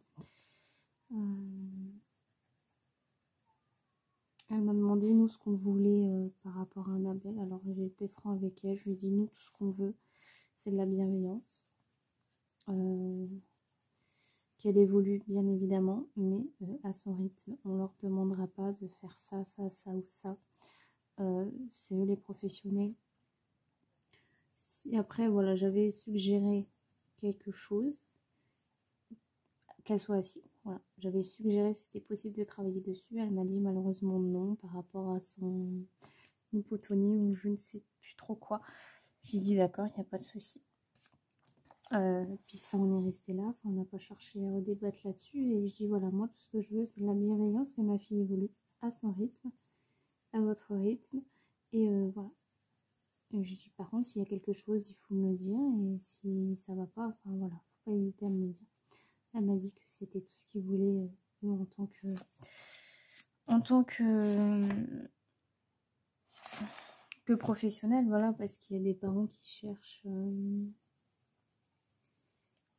Elle m'a demandé nous ce qu'on voulait par rapport à Annabelle. Alors j'ai été franc avec elle, je lui ai dit nous tout ce qu'on veut, c'est de la bienveillance. Qu'elle évolue bien évidemment, mais à son rythme. On leur demandera pas de faire ça ou ça. C'est eux les professionnels. Et après, voilà, j'avais suggéré quelque chose, qu'elle soit assise. Voilà, j'avais suggéré si c'était possible de travailler dessus. Elle m'a dit malheureusement non par rapport à son hypotonie ou je ne sais plus trop quoi. J'ai dit d'accord, il n'y a pas de souci. Puis ça, on est resté là. Enfin, on n'a pas cherché à redébattre là-dessus. Et je dis voilà, moi tout ce que je veux, c'est de la bienveillance, que ma fille évolue à son rythme, à votre rythme. Et voilà. Et je dis par contre, s'il y a quelque chose, il faut me le dire. Et si ça va pas, enfin voilà, faut pas hésiter à me le dire. Elle m'a dit que c'était tout ce qu'il voulait en tant que professionnel, voilà, parce qu'il y a des parents qui cherchent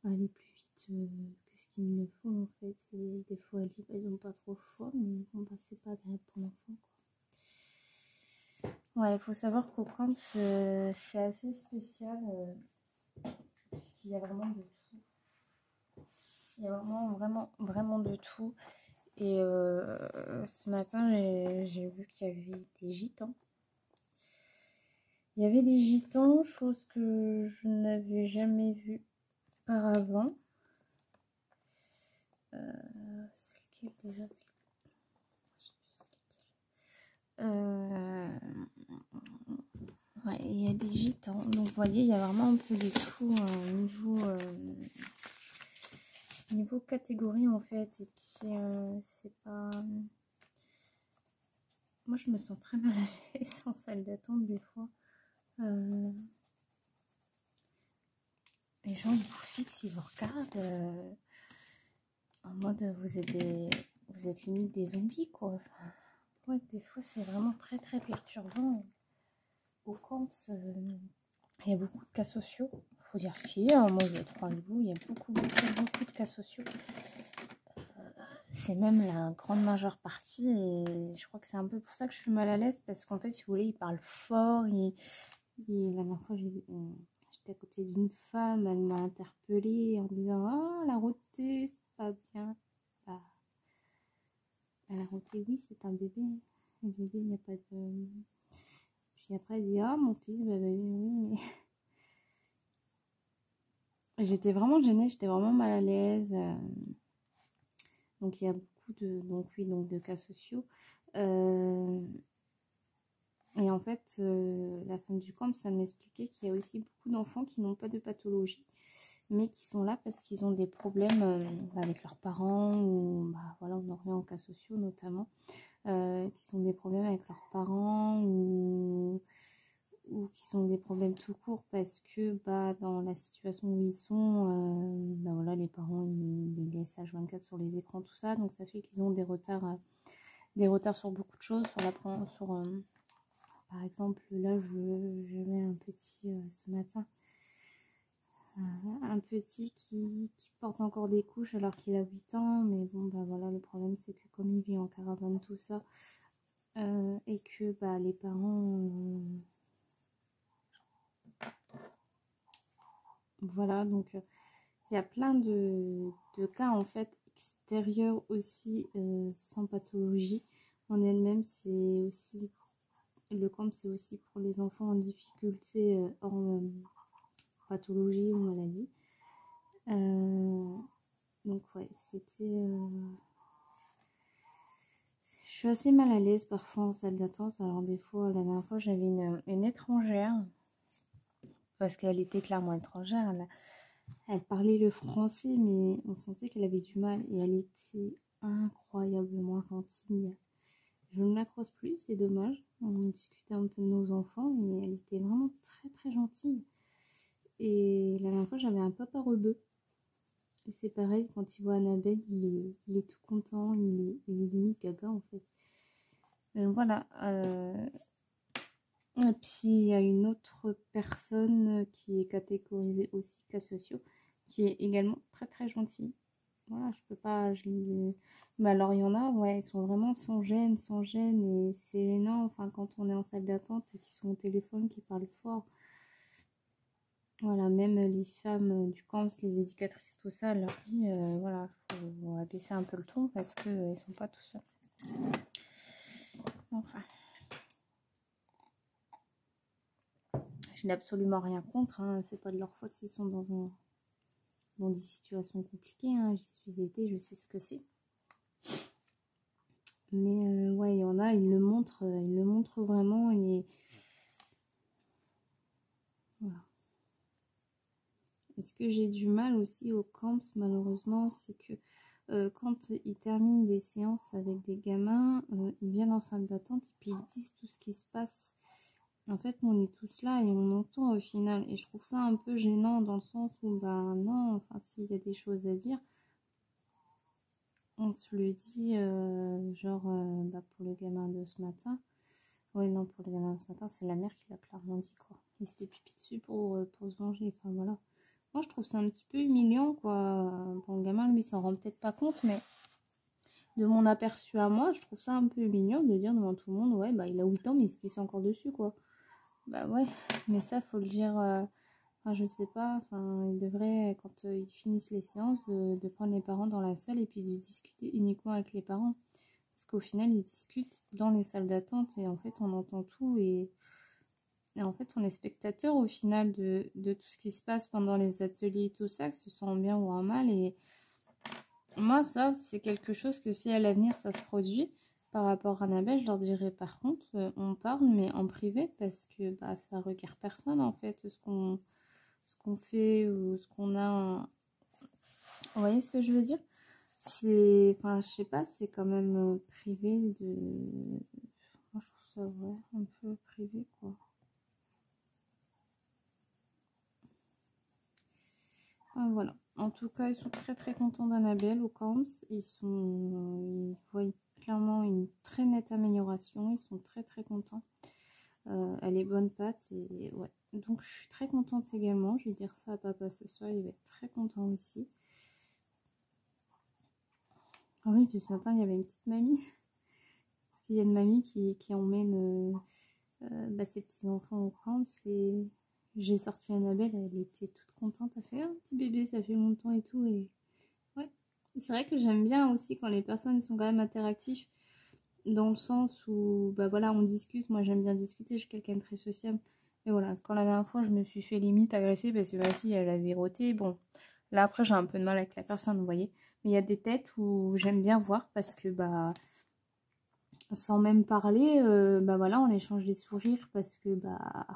à aller plus vite que ce qu'il ne faut en fait. Et des fois, elle dit bah, ils n'ont pas trop le choix, mais bon, bah, c'est pas agréable pour l'enfant. Ouais, il faut savoir qu'au camp, c'est assez spécial parce qu'il y a vraiment de tout. Il y a vraiment de tout. Et ce matin, j'ai vu qu'il y avait des gitans. Il y avait des gitans, chose que je n'avais jamais vue auparavant. C'est lequel déjà? Ouais, il y a des gitans. Donc vous voyez, il y a vraiment un peu de tout niveau catégorie en fait. Et puis c'est pas... Moi je me sens très mal à l'aise en salle d'attente des fois. Les gens ils vous fixent, ils vous regardent en mode vous êtes limite des zombies quoi. Enfin, ouais, des fois c'est vraiment très perturbant. Au camp, il y a beaucoup de cas sociaux. Il faut dire ce qu'il y a. Moi je vais être franc avec vous, il y a beaucoup de cas sociaux. C'est même la grande majeure partie et je crois que c'est un peu pour ça que je suis mal à l'aise parce qu'en fait si vous voulez ils parlent fort la dernière fois j'étais à côté d'une femme, elle m'a interpellée en disant ah la rôtée c'est pas bien. Bah, la rôtée oui c'est un bébé, le bébé il n'y a pas de... Puis après elle dit ah mon fils bah, oui mais j'étais vraiment gênée, j'étais vraiment mal à l'aise. Donc il y a beaucoup de cas sociaux. Et en fait, la femme du camp, ça m'expliquait qu'il y a aussi beaucoup d'enfants qui n'ont pas de pathologie, mais qui sont là parce qu'ils ont des problèmes avec leurs parents, ou bah, voilà, on en revient aux cas sociaux notamment, qui ont des problèmes avec leurs parents, ou qui ont des problèmes tout court parce que bah, dans la situation où ils sont, bah, voilà, les parents ils les laissent H24 sur les écrans, tout ça, donc ça fait qu'ils ont des retards sur beaucoup de choses, par exemple, là, je mets un petit ce matin, un petit qui porte encore des couches alors qu'il a 8 ans, mais bon, bah voilà, le problème c'est que comme il vit en caravane, tout ça, et que bah les parents, voilà, donc il y a plein de cas en fait extérieurs aussi, sans pathologie en elle-même, c'est aussi, le camp c'est aussi pour les enfants en difficulté hors pathologie ou maladie. Donc ouais, je suis assez mal à l'aise parfois en salle d'attente. Alors des fois, la dernière fois, j'avais une étrangère, parce qu'elle était clairement étrangère. Elle parlait le français, mais on sentait qu'elle avait du mal. Et elle était incroyablement gentille. Je ne la croise plus, c'est dommage. On discutait un peu de nos enfants, mais elle était vraiment très gentille. Et la dernière fois, j'avais un papa rebeu. Et c'est pareil, quand il voit Annabelle, il est tout content, il est limite gaga en fait. Voilà. Et puis il y a une autre personne qui est catégorisée aussi cas sociaux, qui est également très gentille. Voilà, je peux pas. Mais alors il y en a, ouais, ils sont vraiment sans gêne, et c'est gênant. Enfin, quand on est en salle d'attente et qu'ils sont au téléphone, qu'ils parlent fort. Voilà, même les femmes du camp, les éducatrices, tout ça, leur dit, voilà, faut abaisser un peu le ton parce qu'ils sont pas tout seuls. Enfin, je n'ai absolument rien contre, hein, c'est pas de leur faute s'ils sont dans des situations compliquées, hein. J'y suis été, je sais ce que c'est. Mais ouais, il y en a, ils le montrent vraiment, et voilà. Et ce que j'ai du mal aussi au camps, malheureusement, c'est que quand ils terminent des séances avec des gamins, ils viennent en salle d'attente et puis ils disent tout ce qui se passe En fait, on est tous là et on entend au final. Et je trouve ça un peu gênant dans le sens où, bah non, enfin, s'il y a des choses à dire, on se le dit, genre, bah, pour le gamin de ce matin. Ouais, non, pour le gamin de ce matin, c'est la mère qui l'a clairement dit, quoi. Il se fait pipi dessus pour se venger, enfin voilà. Moi, je trouve ça un petit peu humiliant, quoi. Bon, le gamin, lui, s'en rend peut-être pas compte, mais de mon aperçu à moi, je trouve ça un peu humiliant de dire devant tout le monde, ouais, bah, il a 8 ans, mais il se pisse encore dessus, quoi. Bah ouais, mais ça, faut le dire, enfin, je sais pas, enfin, il devrait, quand ils finissent les séances, de prendre les parents dans la salle et puis de discuter uniquement avec les parents. Parce qu'au final, ils discutent dans les salles d'attente et en fait, on entend tout et en fait, on est spectateur au final de tout ce qui se passe pendant les ateliers et tout ça, que ce soit en bien ou en mal. Et moi, ça, c'est quelque chose que si à l'avenir ça se produit, par rapport à Annabelle, je leur dirais par contre, on parle, mais en privé, parce que bah, ça requiert personne en fait, ce qu'on fait ou ce qu'on a. Vous voyez ce que je veux dire? C'est, enfin, je sais pas, c'est quand même privé de. Moi, je trouve ça, ouais, un peu privé, quoi. Enfin, voilà. En tout cas, ils sont très très contents d'Annabelle au camps. Ils voient clairement une très nette amélioration. Ils sont très très contents. Elle est bonne patte et ouais. Donc je suis très contente également. Je vais dire ça à papa ce soir. Il va être très content aussi. Ah oui, puis ce matin, il y avait une petite mamie. Parce qu'il y a une mamie qui emmène bah, ses petits-enfants au camp. Et j'ai sorti Annabelle. Elle était toute contente. Elle fait un petit bébé, ça fait longtemps et tout. Et ouais. C'est vrai que j'aime bien aussi quand les personnes sont quand même interactives. Dans le sens où, bah voilà, on discute. Moi, j'aime bien discuter. Je suis quelqu'un de très sociable. Et voilà, quand la dernière fois, je me suis fait limite agresser parce que ma fille, elle avait roté. Bon, là, après, j'ai un peu de mal avec la personne, vous voyez. Mais il y a des têtes où j'aime bien voir parce que, bah, sans même parler, bah voilà, on échange des sourires parce que, bah,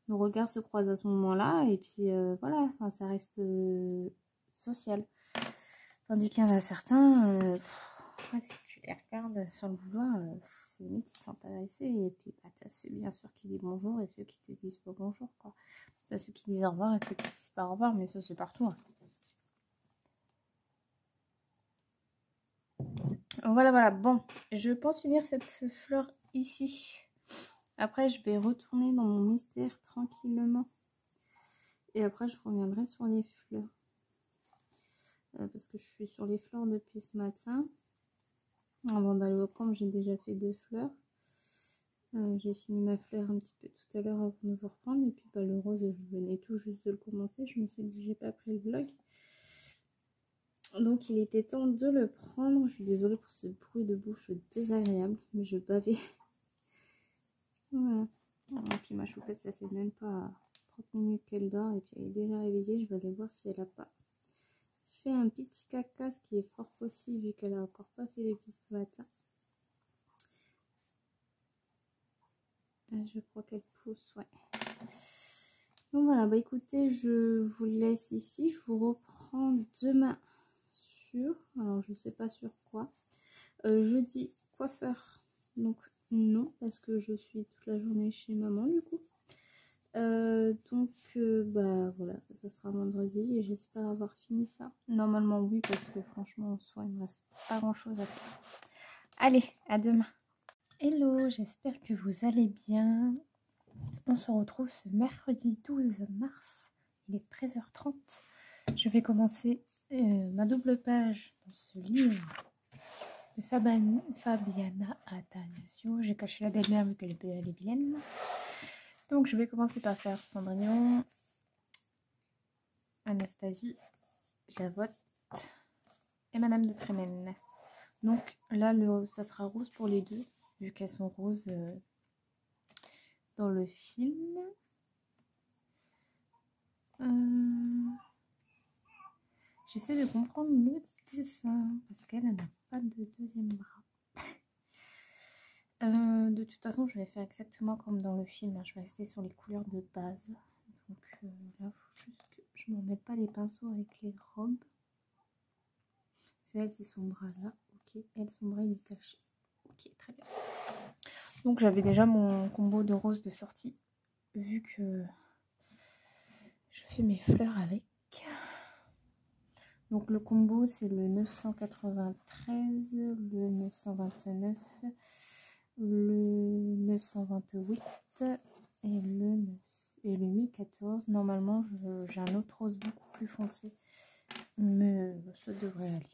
nos regards se croisent à ce moment-là. Et puis, voilà, enfin, ça reste social. Tandis qu'il y en a certains, ouais, si tu les regardes sur le boulevard, c'est limite ils se sentent agressés. Et puis bah, t'as ceux bien sûr qui disent bonjour et ceux qui te disent pas bonjour, quoi. T'as ceux qui disent au revoir et ceux qui disent pas au revoir, mais ça c'est partout, hein. Voilà, voilà, bon, je pense finir cette fleur ici. Après je vais retourner dans mon mystère tranquillement. Et après je reviendrai sur les fleurs. Parce que je suis sur les fleurs depuis ce matin. Avant d'aller au camp, j'ai déjà fait 2 fleurs. J'ai fini ma fleur un petit peu tout à l'heure avant de vous reprendre. Et puis bah, le rose, je venais tout juste de le commencer. Je me suis dit, j'ai pas pris le vlog. Donc il était temps de le prendre. Je suis désolée pour ce bruit de bouche désagréable. Mais je bavais. Voilà. Et puis ma choupette, ça fait même pas 30 minutes qu'elle dort. Et puis elle est déjà réveillée. Je vais aller voir si elle a pas fait un petit caca. Ce qui est fort possible vu qu'elle a encore pas fait depuis ce matin. Je crois qu'elle pousse, ouais. Donc voilà, bah écoutez, je vous laisse ici. Je vous reprends demain sur... Alors, je sais pas sur quoi. Jeudi, coiffeur. Donc, non, parce que je suis toute la journée chez maman, du coup. Bah voilà, ça sera vendredi et j'espère avoir fini ça. Normalement, oui, parce que franchement, en soi, il me reste pas grand-chose à faire. Allez, à demain. Hello, j'espère que vous allez bien. On se retrouve ce mercredi 12 mars, il est 13h30. Je vais commencer ma double page dans ce livre de Fabiana Attanasio. J'ai caché la belle-mère vu qu'elle est vilaine. Donc je vais commencer par faire Cendrillon, Anastasie, Javotte et Madame de Trémène. Donc là, ça sera rose pour les deux, vu qu'elles sont roses dans le film. J'essaie de comprendre le dessin parce qu'elle n'a pas de deuxième bras. De toute façon, je vais faire exactement comme dans le film. Je vais rester sur les couleurs de base. Donc là, il faut juste que je ne m'en mette pas les pinceaux avec les robes. C'est elle, c'est son bras là. Ok, elle, son bras il est caché. Ok, très bien. Donc j'avais déjà mon combo de rose de sortie, vu que je fais mes fleurs avec. Donc le combo c'est le 993, le 929, le 928 et le 1014. Normalement j'ai un autre rose beaucoup plus foncé, mais ça devrait aller.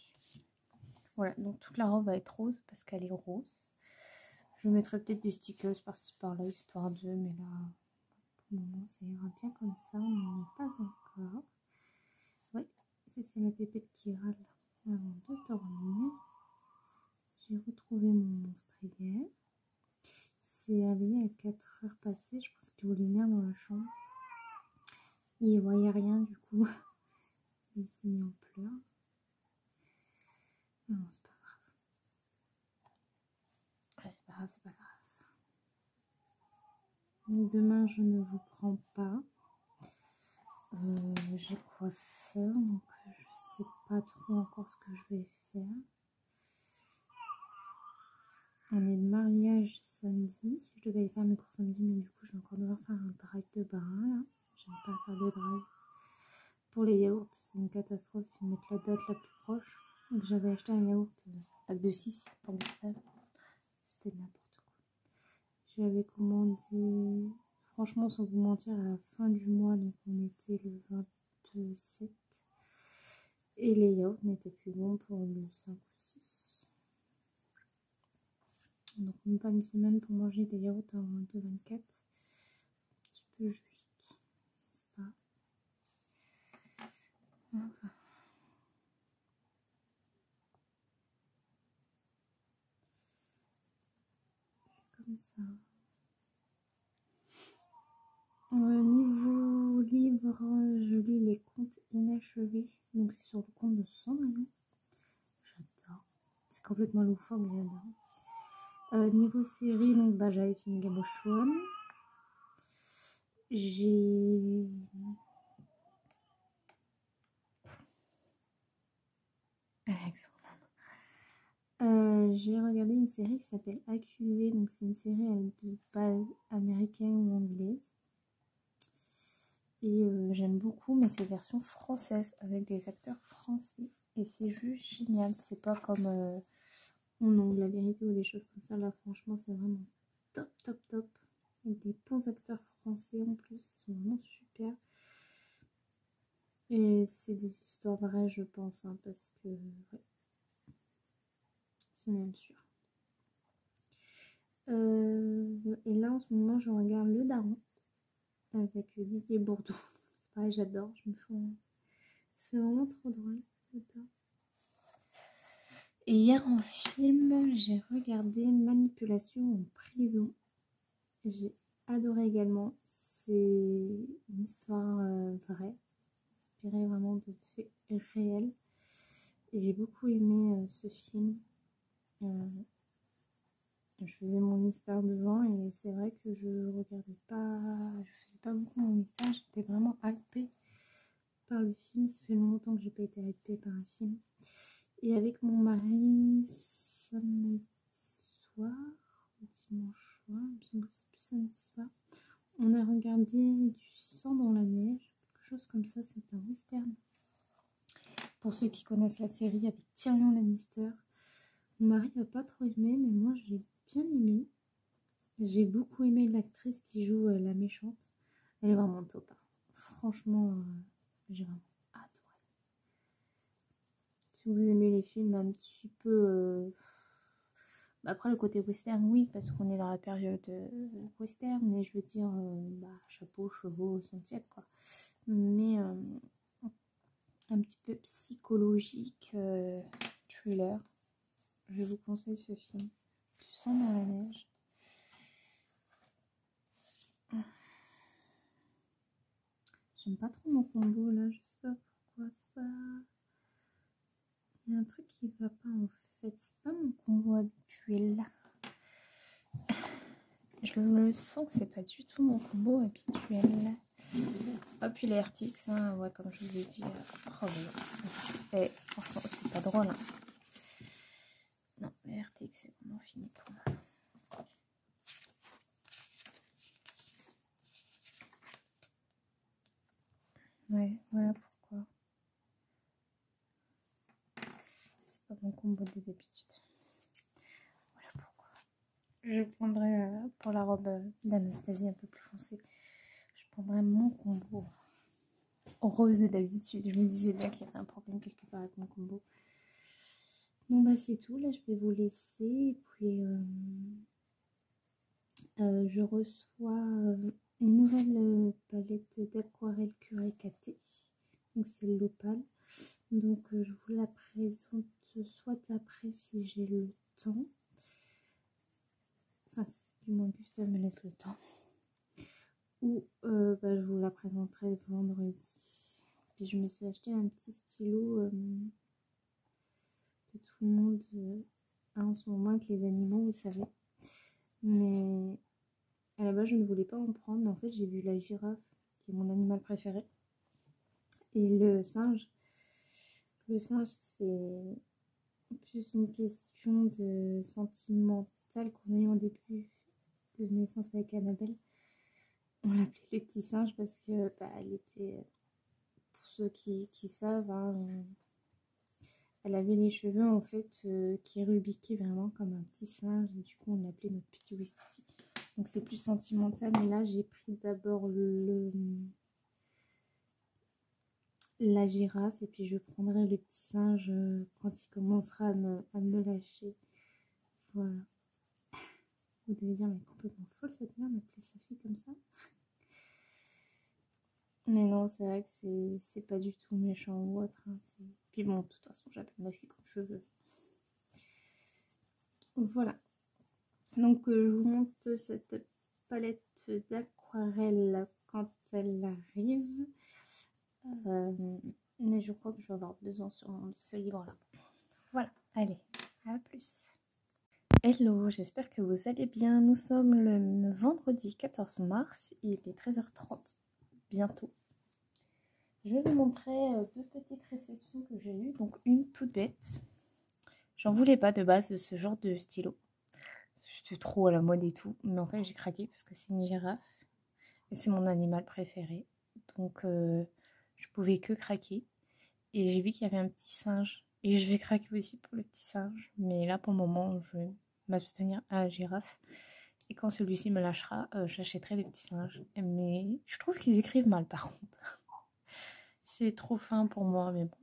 Voilà, donc toute la robe va être rose parce qu'elle est rose. Je mettrai peut-être des stickers par-ci par-là, histoire de, mais là, pour le moment, ça ira bien comme ça, on n'en est pas encore. Oui, ça c'est la pépette qui râle avant de dormir. J'ai retrouvé mon monstre hier. C'est éveillé à 4 heures passées, je pense qu'il voulait venir dans la chambre. Il ne voyait rien du coup, il s'est mis en pleurs. Mais bon, c'est pas grave. Ouais, c'est pas grave, c'est pas grave. Donc demain, je ne vous prends pas. J'ai coiffeur, donc je sais pas trop encore ce que je vais faire. On est de mariage samedi. Je devais aller faire mes courses samedi, mais du coup, je vais encore devoir faire un drive de bain là. J'aime pas faire des drives. Pour les yaourts, c'est une catastrophe. Ils mettent la date la plus proche. Donc j'avais acheté un yaourt pack de 6 pour Gustave. C'était n'importe quoi. J'avais commandé, franchement, sans vous mentir, à la fin du mois, donc on était le 27. Et les yaourts n'étaient plus bons pour le 5 ou 6. Donc même pas une semaine pour manger des yaourts en 24. Un petit peu juste, n'est-ce pas? Enfin. Comme ça. Niveau livre, je lis Les Contes Inachevés. Donc c'est sur le compte de Cendrillon. J'adore. C'est complètement loufoque, mais j'adore. Niveau série, donc j'avais fini Game of Thrones. J'ai... j'ai regardé une série qui s'appelle Accusé. Donc c'est une série de base américaine ou anglaise. Et j'aime beaucoup, mais c'est version française avec des acteurs français. Et c'est juste génial. C'est pas comme On Ongle la vérité ou des choses comme ça. Là, franchement, c'est vraiment top, top, top. Avec des bons acteurs français en plus. Ils sont vraiment super. Et c'est des histoires vraies, je pense, hein, parce que ouais, c'est même sûr. Et là, en ce moment, je regarde Le Daron avec Didier Bourdon. C'est pareil, j'adore. C'est vraiment trop drôle. J'adore. Et hier en film, j'ai regardé Manipulation en prison. J'ai adoré également. C'est une histoire vraie, inspirée vraiment de faits réels. J'ai beaucoup aimé ce film. Je faisais mon mystère devant et c'est vrai que je faisais pas beaucoup mon mystère. J'étais vraiment hypée par le film. Ça fait longtemps que j'ai pas été hypée par un film. Et avec mon mari, samedi soir, ou dimanche soir, c'est plus samedi soir, on a regardé Du sang dans la neige, quelque chose comme ça. C'est un western. Pour ceux qui connaissent la série, avec Tyrion Lannister. Mon mari n'a pas trop aimé, mais moi j'ai bien aimé. J'ai beaucoup aimé l'actrice qui joue la méchante. Elle est vraiment top. Franchement, j'ai vraiment adoré. Si vous aimez les films un petit peu... Après, le côté western, oui, parce qu'on est dans la période western, mais je veux dire, chapeau, chevaux, sentiers, quoi. Mais un petit peu psychologique, thriller. Je vous conseille ce film. Du sang dans la neige. J'aime pas trop mon combo là, je sais pas pourquoi, c'est pas... Il y a un truc qui va pas en fait, c'est pas mon combo habituel là. Je le sens que c'est pas du tout mon combo habituel là. Ah puis les RTX, hein, ouais, comme je vous ai dit, oh, ouais. Et franchement c'est pas drôle. Hein. Non, les RTX c'est vraiment fini pour moi. combo de d'habitude. Voilà pourquoi. Je prendrai pour la robe d'Anastasie un peu plus foncée. Je prendrai mon combo rose d'habitude. Je me disais bien qu'il y avait un problème quelque part avec mon combo. Bon bah c'est tout. Là je vais vous laisser. Et puis je reçois une nouvelle palette d'aquarelle Curacaté. Donc c'est l'Opale. Donc je vous la présente soit après si j'ai le temps. Enfin si du moins Gustave me laisse le temps. Ou je vous la présenterai vendredi. Puis je me suis acheté un petit stylo que tout le monde a en ce moment avec les animaux, vous savez. Mais à la base je ne voulais pas en prendre, mais en fait j'ai vu la girafe, qui est mon animal préféré. Et le singe c'est plus une question de sentimentale qu'on a eu en début de naissance avec Annabelle. On l'appelait le petit singe parce que elle était, pour ceux qui savent, hein, elle avait les cheveux en fait qui rubiquaient vraiment comme un petit singe, et du coup on l'appelait notre petit Wistiti. Donc c'est plus sentimental, mais là j'ai pris d'abord la girafe et puis je prendrai le petit singe quand il commencera à me lâcher. Voilà. Vous devez dire mais complètement folle cette mère d'appeler sa fille comme ça. Mais non, c'est vrai que c'est pas du tout méchant ou autre. Hein. Puis bon, de toute façon, j'appelle ma fille comme je veux. Voilà. Donc, je vous montre cette palette d'aquarelle quand elle arrive. Mais je crois que je vais avoir besoin sûrement de ce livre-là. Voilà. Allez, à plus. Hello, j'espère que vous allez bien. Nous sommes le vendredi 14 mars. Il est 13h30. Bientôt. Je vais vous montrer deux petites réceptions que j'ai eues. Donc une toute bête. J'en voulais pas de base de ce genre de stylo. C'était trop à la mode et tout. Mais en fait j'ai craqué parce que c'est une girafe. Et c'est mon animal préféré. Donc je pouvais que craquer. Et j'ai vu qu'il y avait un petit singe. Et je vais craquer aussi pour le petit singe. Mais là pour le moment je vais m'abstenir à la girafe. Et quand celui-ci me lâchera, j'achèterai le petit singe. Mais je trouve qu'ils écrivent mal par contre. C'est trop fin pour moi, mais bon.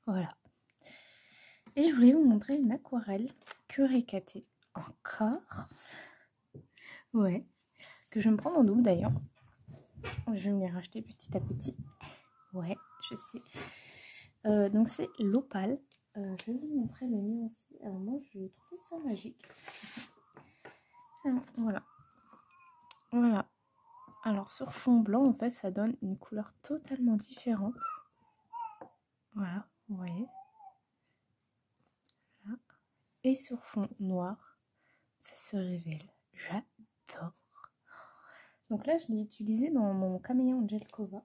Voilà. Et je voulais vous montrer une aquarelle Curacaté. Encore. Ouais. Que je vais me prendre en double d'ailleurs. Je vais me les racheter petit à petit. Ouais, je sais. Donc c'est l'Opale. Je vais vous montrer le mien aussi. Alors moi, je trouve ça magique. Voilà. Voilà. Alors sur fond blanc, en fait, ça donne une couleur totalement différente. Voilà, vous voyez. Là. Et sur fond noir, ça se révèle. J'adore. Donc là, je l'ai utilisé dans mon Caméléon Gel Cova.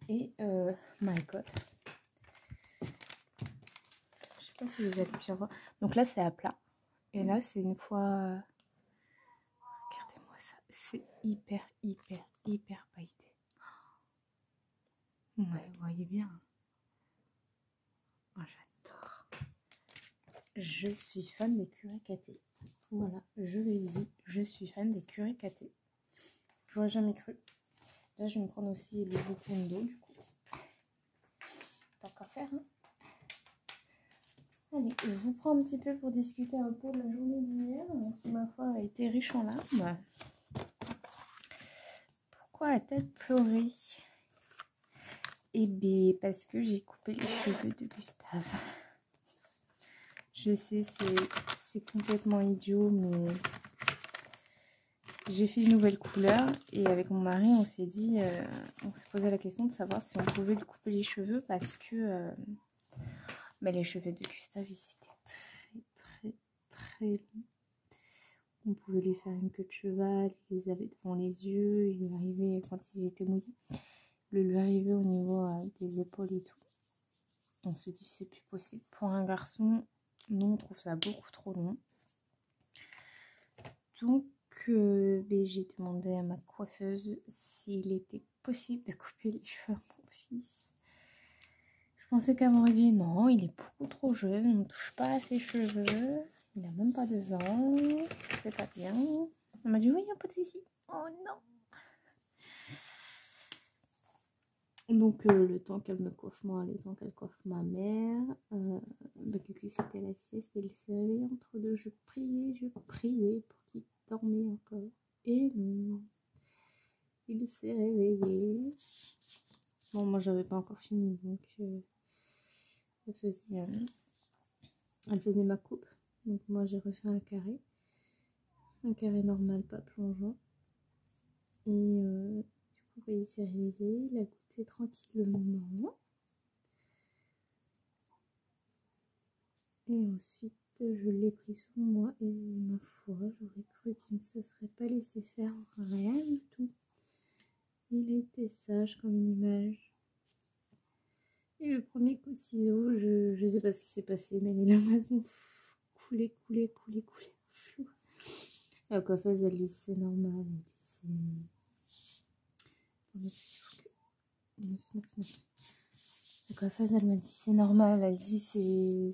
Et my god. Je sais pas si vous avez pu voir. Donc là, c'est à plat. Et là, c'est une fois... Regardez-moi ça. C'est hyper, hyper, hyper pailleté. Ouais, vous voyez bien. Oh, j'adore. Je suis fan des Curacaté. Voilà, je le dis, je suis fan des Curacaté. J'aurais jamais cru. Là, je vais me prendre aussi les Bokundo, du coup. Tant qu'à faire, hein. Allez, je vous prends un petit peu pour discuter un peu de la journée d'hier, qui, ma foi, a été riche en larmes. Pourquoi a-t-elle pleuré? Eh bien, parce que j'ai coupé les cheveux de Gustave. Je sais, c'est complètement idiot, mais j'ai fait une nouvelle couleur et avec mon mari, on s'est dit, on s'est posé la question de savoir si on pouvait lui couper les cheveux parce que les cheveux de Gustave, ils étaient très, très longs. On pouvait lui faire une queue de cheval, il les avait devant les yeux, il lui arrivait quand ils étaient mouillés, il lui arrivait au niveau des épaules et tout. On se dit c'est plus possible. Pour un garçon, nous on trouve ça beaucoup trop long. Donc j'ai demandé à ma coiffeuse s'il était possible de couper les cheveux à mon fils. Je pensais qu'elle m'aurait dit non, il est beaucoup trop jeune, on ne touche pas à ses cheveux. Il n'a même pas 2 ans, c'est pas bien. Elle m'a dit oui, il n'y a pas de souci. Oh non. Donc le temps qu'elle me coiffe moi, le temps qu'elle coiffe ma mère, Cucu c'était la sieste, elle s'est réveillée entre deux, je priais pour qu'il dormait encore. Et non, il s'est réveillé. Bon, moi j'avais pas encore fini, donc elle faisait ma coupe. Donc moi j'ai refait un carré normal, pas plongeant. Et du coup il s'est réveillé, il a goûté tranquillement. Et ensuite je l'ai pris sur moi et ma foi, j'aurais cru qu'il ne se serait pas laissé faire rien du tout. Il était sage comme une image. Et le premier coup de ciseau, je sais pas ce qui s'est passé, mais les lames ont coulé. La coiffeuse, elle dit c'est normal. Elle dit c'est... La coiffeuse, elle m'a dit c'est normal. Elle dit c'est...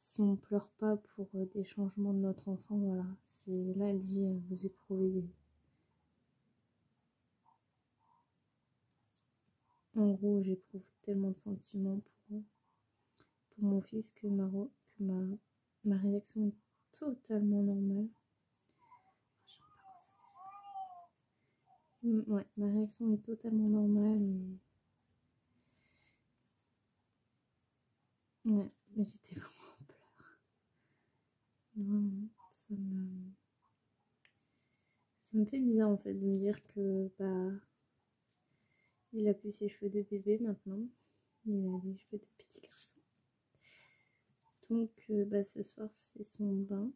Si on pleure pas pour des changements de notre enfant, voilà. Là, elle dit vous éprouvez... En gros, j'éprouve tellement de sentiments pour mon fils que ma réaction est totalement normale. Ouais, ma réaction est totalement normale et... Ouais, mais j'étais vraiment en pleurs. Vraiment, ça me fait bizarre en fait de me dire que il a plus ses cheveux de bébé maintenant. Il a des cheveux de petit garçon. Donc ce soir c'est son bain.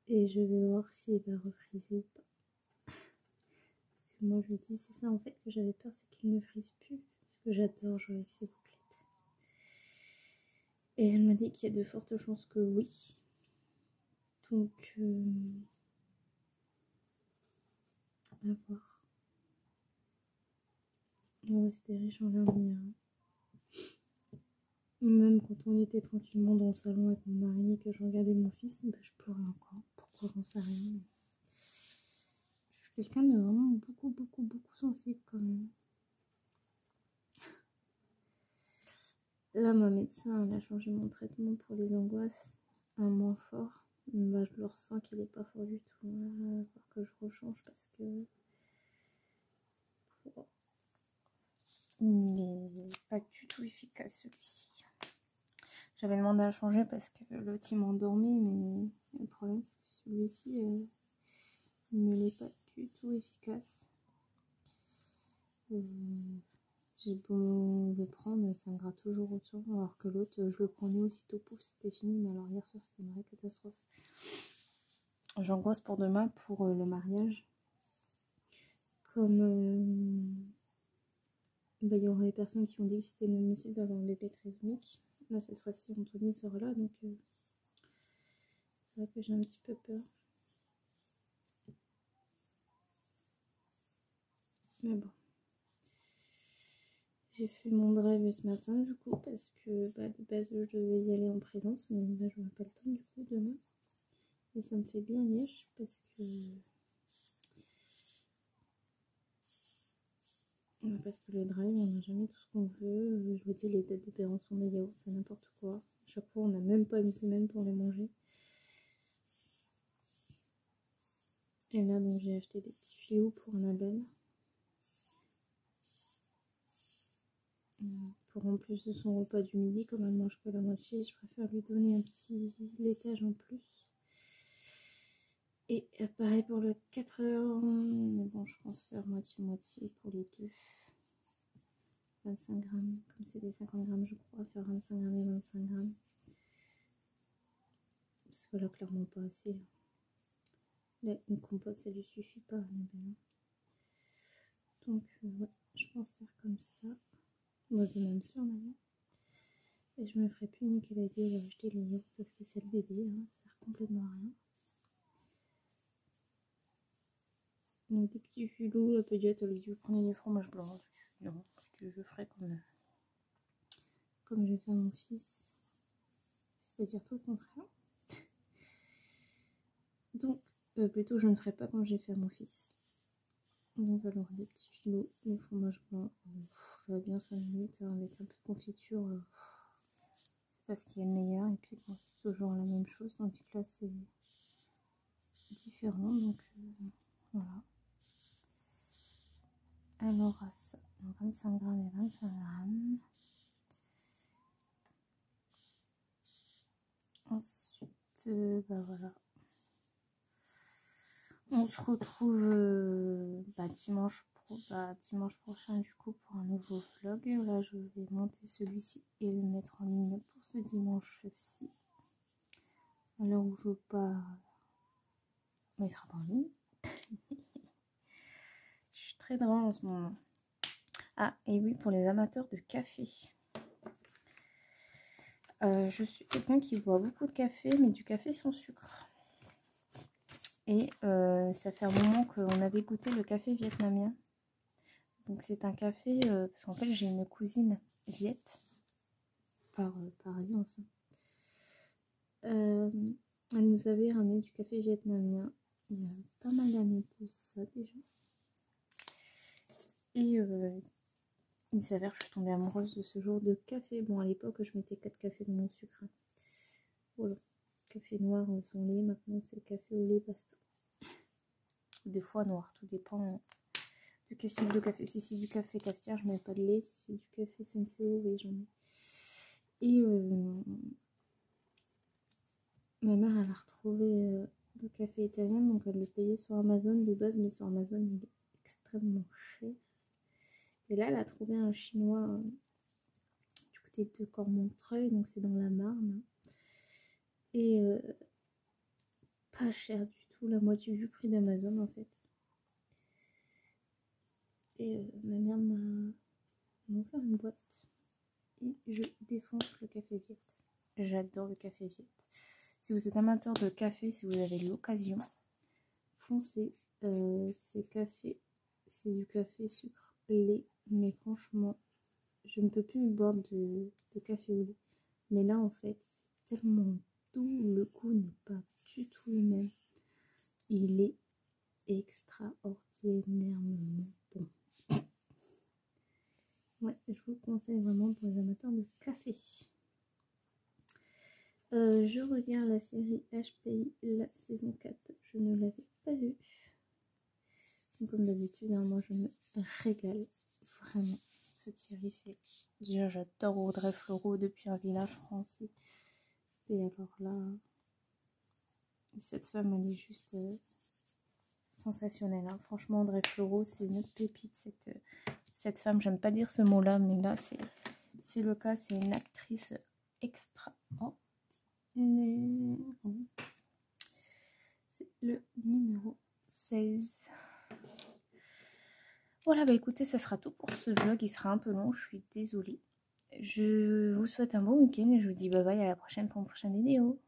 Et je vais voir s'il va refriser ou pas. Parce que moi je lui dis c'est ça en fait que j'avais peur, c'est qu'il ne frise plus. Parce que j'adore jouer avec ses bouclettes. Et elle m'a dit qu'il y a de fortes chances que oui. Donc à voir. On va rester riche en l'avenir. Même quand on était tranquillement dans le salon avec mon mari et que je regardais mon fils, je pleurais encore. Pourquoi j'en sais rien. Je suis quelqu'un de vraiment beaucoup sensible quand même. Là, ma médecin, elle a changé mon traitement pour les angoisses, un moins fort. Je le ressens qu'il n'est pas fort du tout. Il va falloir que je rechange parce que... Il n'est pas du tout efficace celui-ci. J'avais demandé à changer parce que l'autre il m'endormait, mais le problème c'est que celui-ci il ne l'est pas du tout efficace. J'ai beau le prendre, ça me gratte toujours autour, alors que l'autre je le prenais aussitôt, pouf, c'était fini. Mais alors hier soir c'était une vraie catastrophe. J'angoisse pour demain, pour le mariage. Comme il y aura les personnes qui ont dit que c'était inadmissible d'avoir un bébé trisomique. Là cette fois-ci Anthony sera là, donc c'est vrai que j'ai un petit peu peur. Mais bon. J'ai fait mon drive ce matin du coup parce que de base je devais y aller en présence, mais là j'aurai pas le temps du coup demain. Et ça me fait bien yesh parce que le drive on n'a jamais tout ce qu'on veut. Je vous dis, les dates de péremption des yaourts c'est n'importe quoi. À chaque fois on n'a même pas une semaine pour les manger. Et là donc j'ai acheté des petits filous pour Annabelle. Pour en plus de son repas du midi, comme elle mange que la moitié, je préfère lui donner un petit laitage en plus. Et pareil pour le 4h, mais bon je pense faire moitié pour les deux. 25 grammes, comme c'est des 50 grammes je crois, faire 25 grammes et 25 grammes. Parce que là clairement pas assez. Là une compote ça lui suffit pas. Donc ouais, je pense faire comme ça. Moi c'est même sûr maintenant. Et je me ferai plus niquer la idée d'aller acheter les yaourts spécial bébé, hein. Ça sert complètement à rien. Donc des petits filous, la pédiatre elle dit vous prenez des fromages blancs. Non, je ferai comme comme je vais faire mon fils. C'est-à-dire tout le contraire. Donc, plutôt, je ne ferai pas quand je vais faire mon fils. Donc, alors, des petits filots, le fromage blanc. Ça va bien 5 minutes hein, avec un peu de confiture. C'est pas ce qui est le meilleur. Et puis, bon, c'est toujours la même chose. Tandis que là, c'est différent. Donc, voilà. Alors, à ça, 25 grammes et 25 grammes. Ensuite, bah voilà. On se retrouve dimanche prochain du coup pour un nouveau vlog. Là, je vais monter celui-ci et le mettre en ligne pour ce dimanche-ci. À l'heure où je parle, mais il sera pas en ligne. Je suis très drôle en ce moment. Ah, et oui, pour les amateurs de café. Je suis quelqu'un qui boit beaucoup de café, mais du café sans sucre. Et ça fait un moment qu'on avait goûté le café vietnamien. Donc c'est un café, parce qu'en fait j'ai une cousine viette, par alliance. Elle nous avait ramené du café vietnamien il y a pas mal d'années de ça déjà. Et il s'avère que je suis tombée amoureuse de ce genre de café. Bon, à l'époque je mettais 4 cafés dans mon sucre. Voilà, café noir sans lait, maintenant c'est café au lait pasta. Des fois noir, tout dépend de quel style de café. Si c'est du café cafetière, je mets pas de lait. Si c'est du café Senseo, oui, j'en mets. Et ma mère, elle a retrouvé le café italien, donc elle le payait sur Amazon de base, mais sur Amazon, il est extrêmement cher. Et là, elle a trouvé un chinois du côté de Cormontreuil, donc c'est dans la Marne. Et pas cher du tout, la moitié du prix d'Amazon en fait. Et ma mère m'a offert une boîte. Et je défonce le café Viet. J'adore le café Viet. Si vous êtes amateur de café, si vous avez l'occasion, foncez. C'est du café sucre lait, mais franchement, je ne peux plus boire de café au lait. Mais là, en fait, c'est tellement doux, le goût n'est pas du tout le même. Il est extraordinairement bon. Ouais, je vous le conseille vraiment pour les amateurs de café. Je regarde la série HPI, la saison 4. Je ne l'avais pas vue. Comme d'habitude, hein, moi je me régale vraiment. Cette série, c'est déjà j'adore Audrey Fleurot depuis Un village français. Et alors là, cette femme elle est juste sensationnelle. Hein. Franchement, Audrey Fleurot, c'est une pépite. Cette femme, j'aime pas dire ce mot-là, mais là c'est le cas. C'est une actrice extraordinaire. C'est le numéro 16. Voilà, bah écoutez, ça sera tout pour ce vlog. Il sera un peu long, je suis désolée. Je vous souhaite un bon week-end et je vous dis bye bye à la prochaine pour une prochaine vidéo.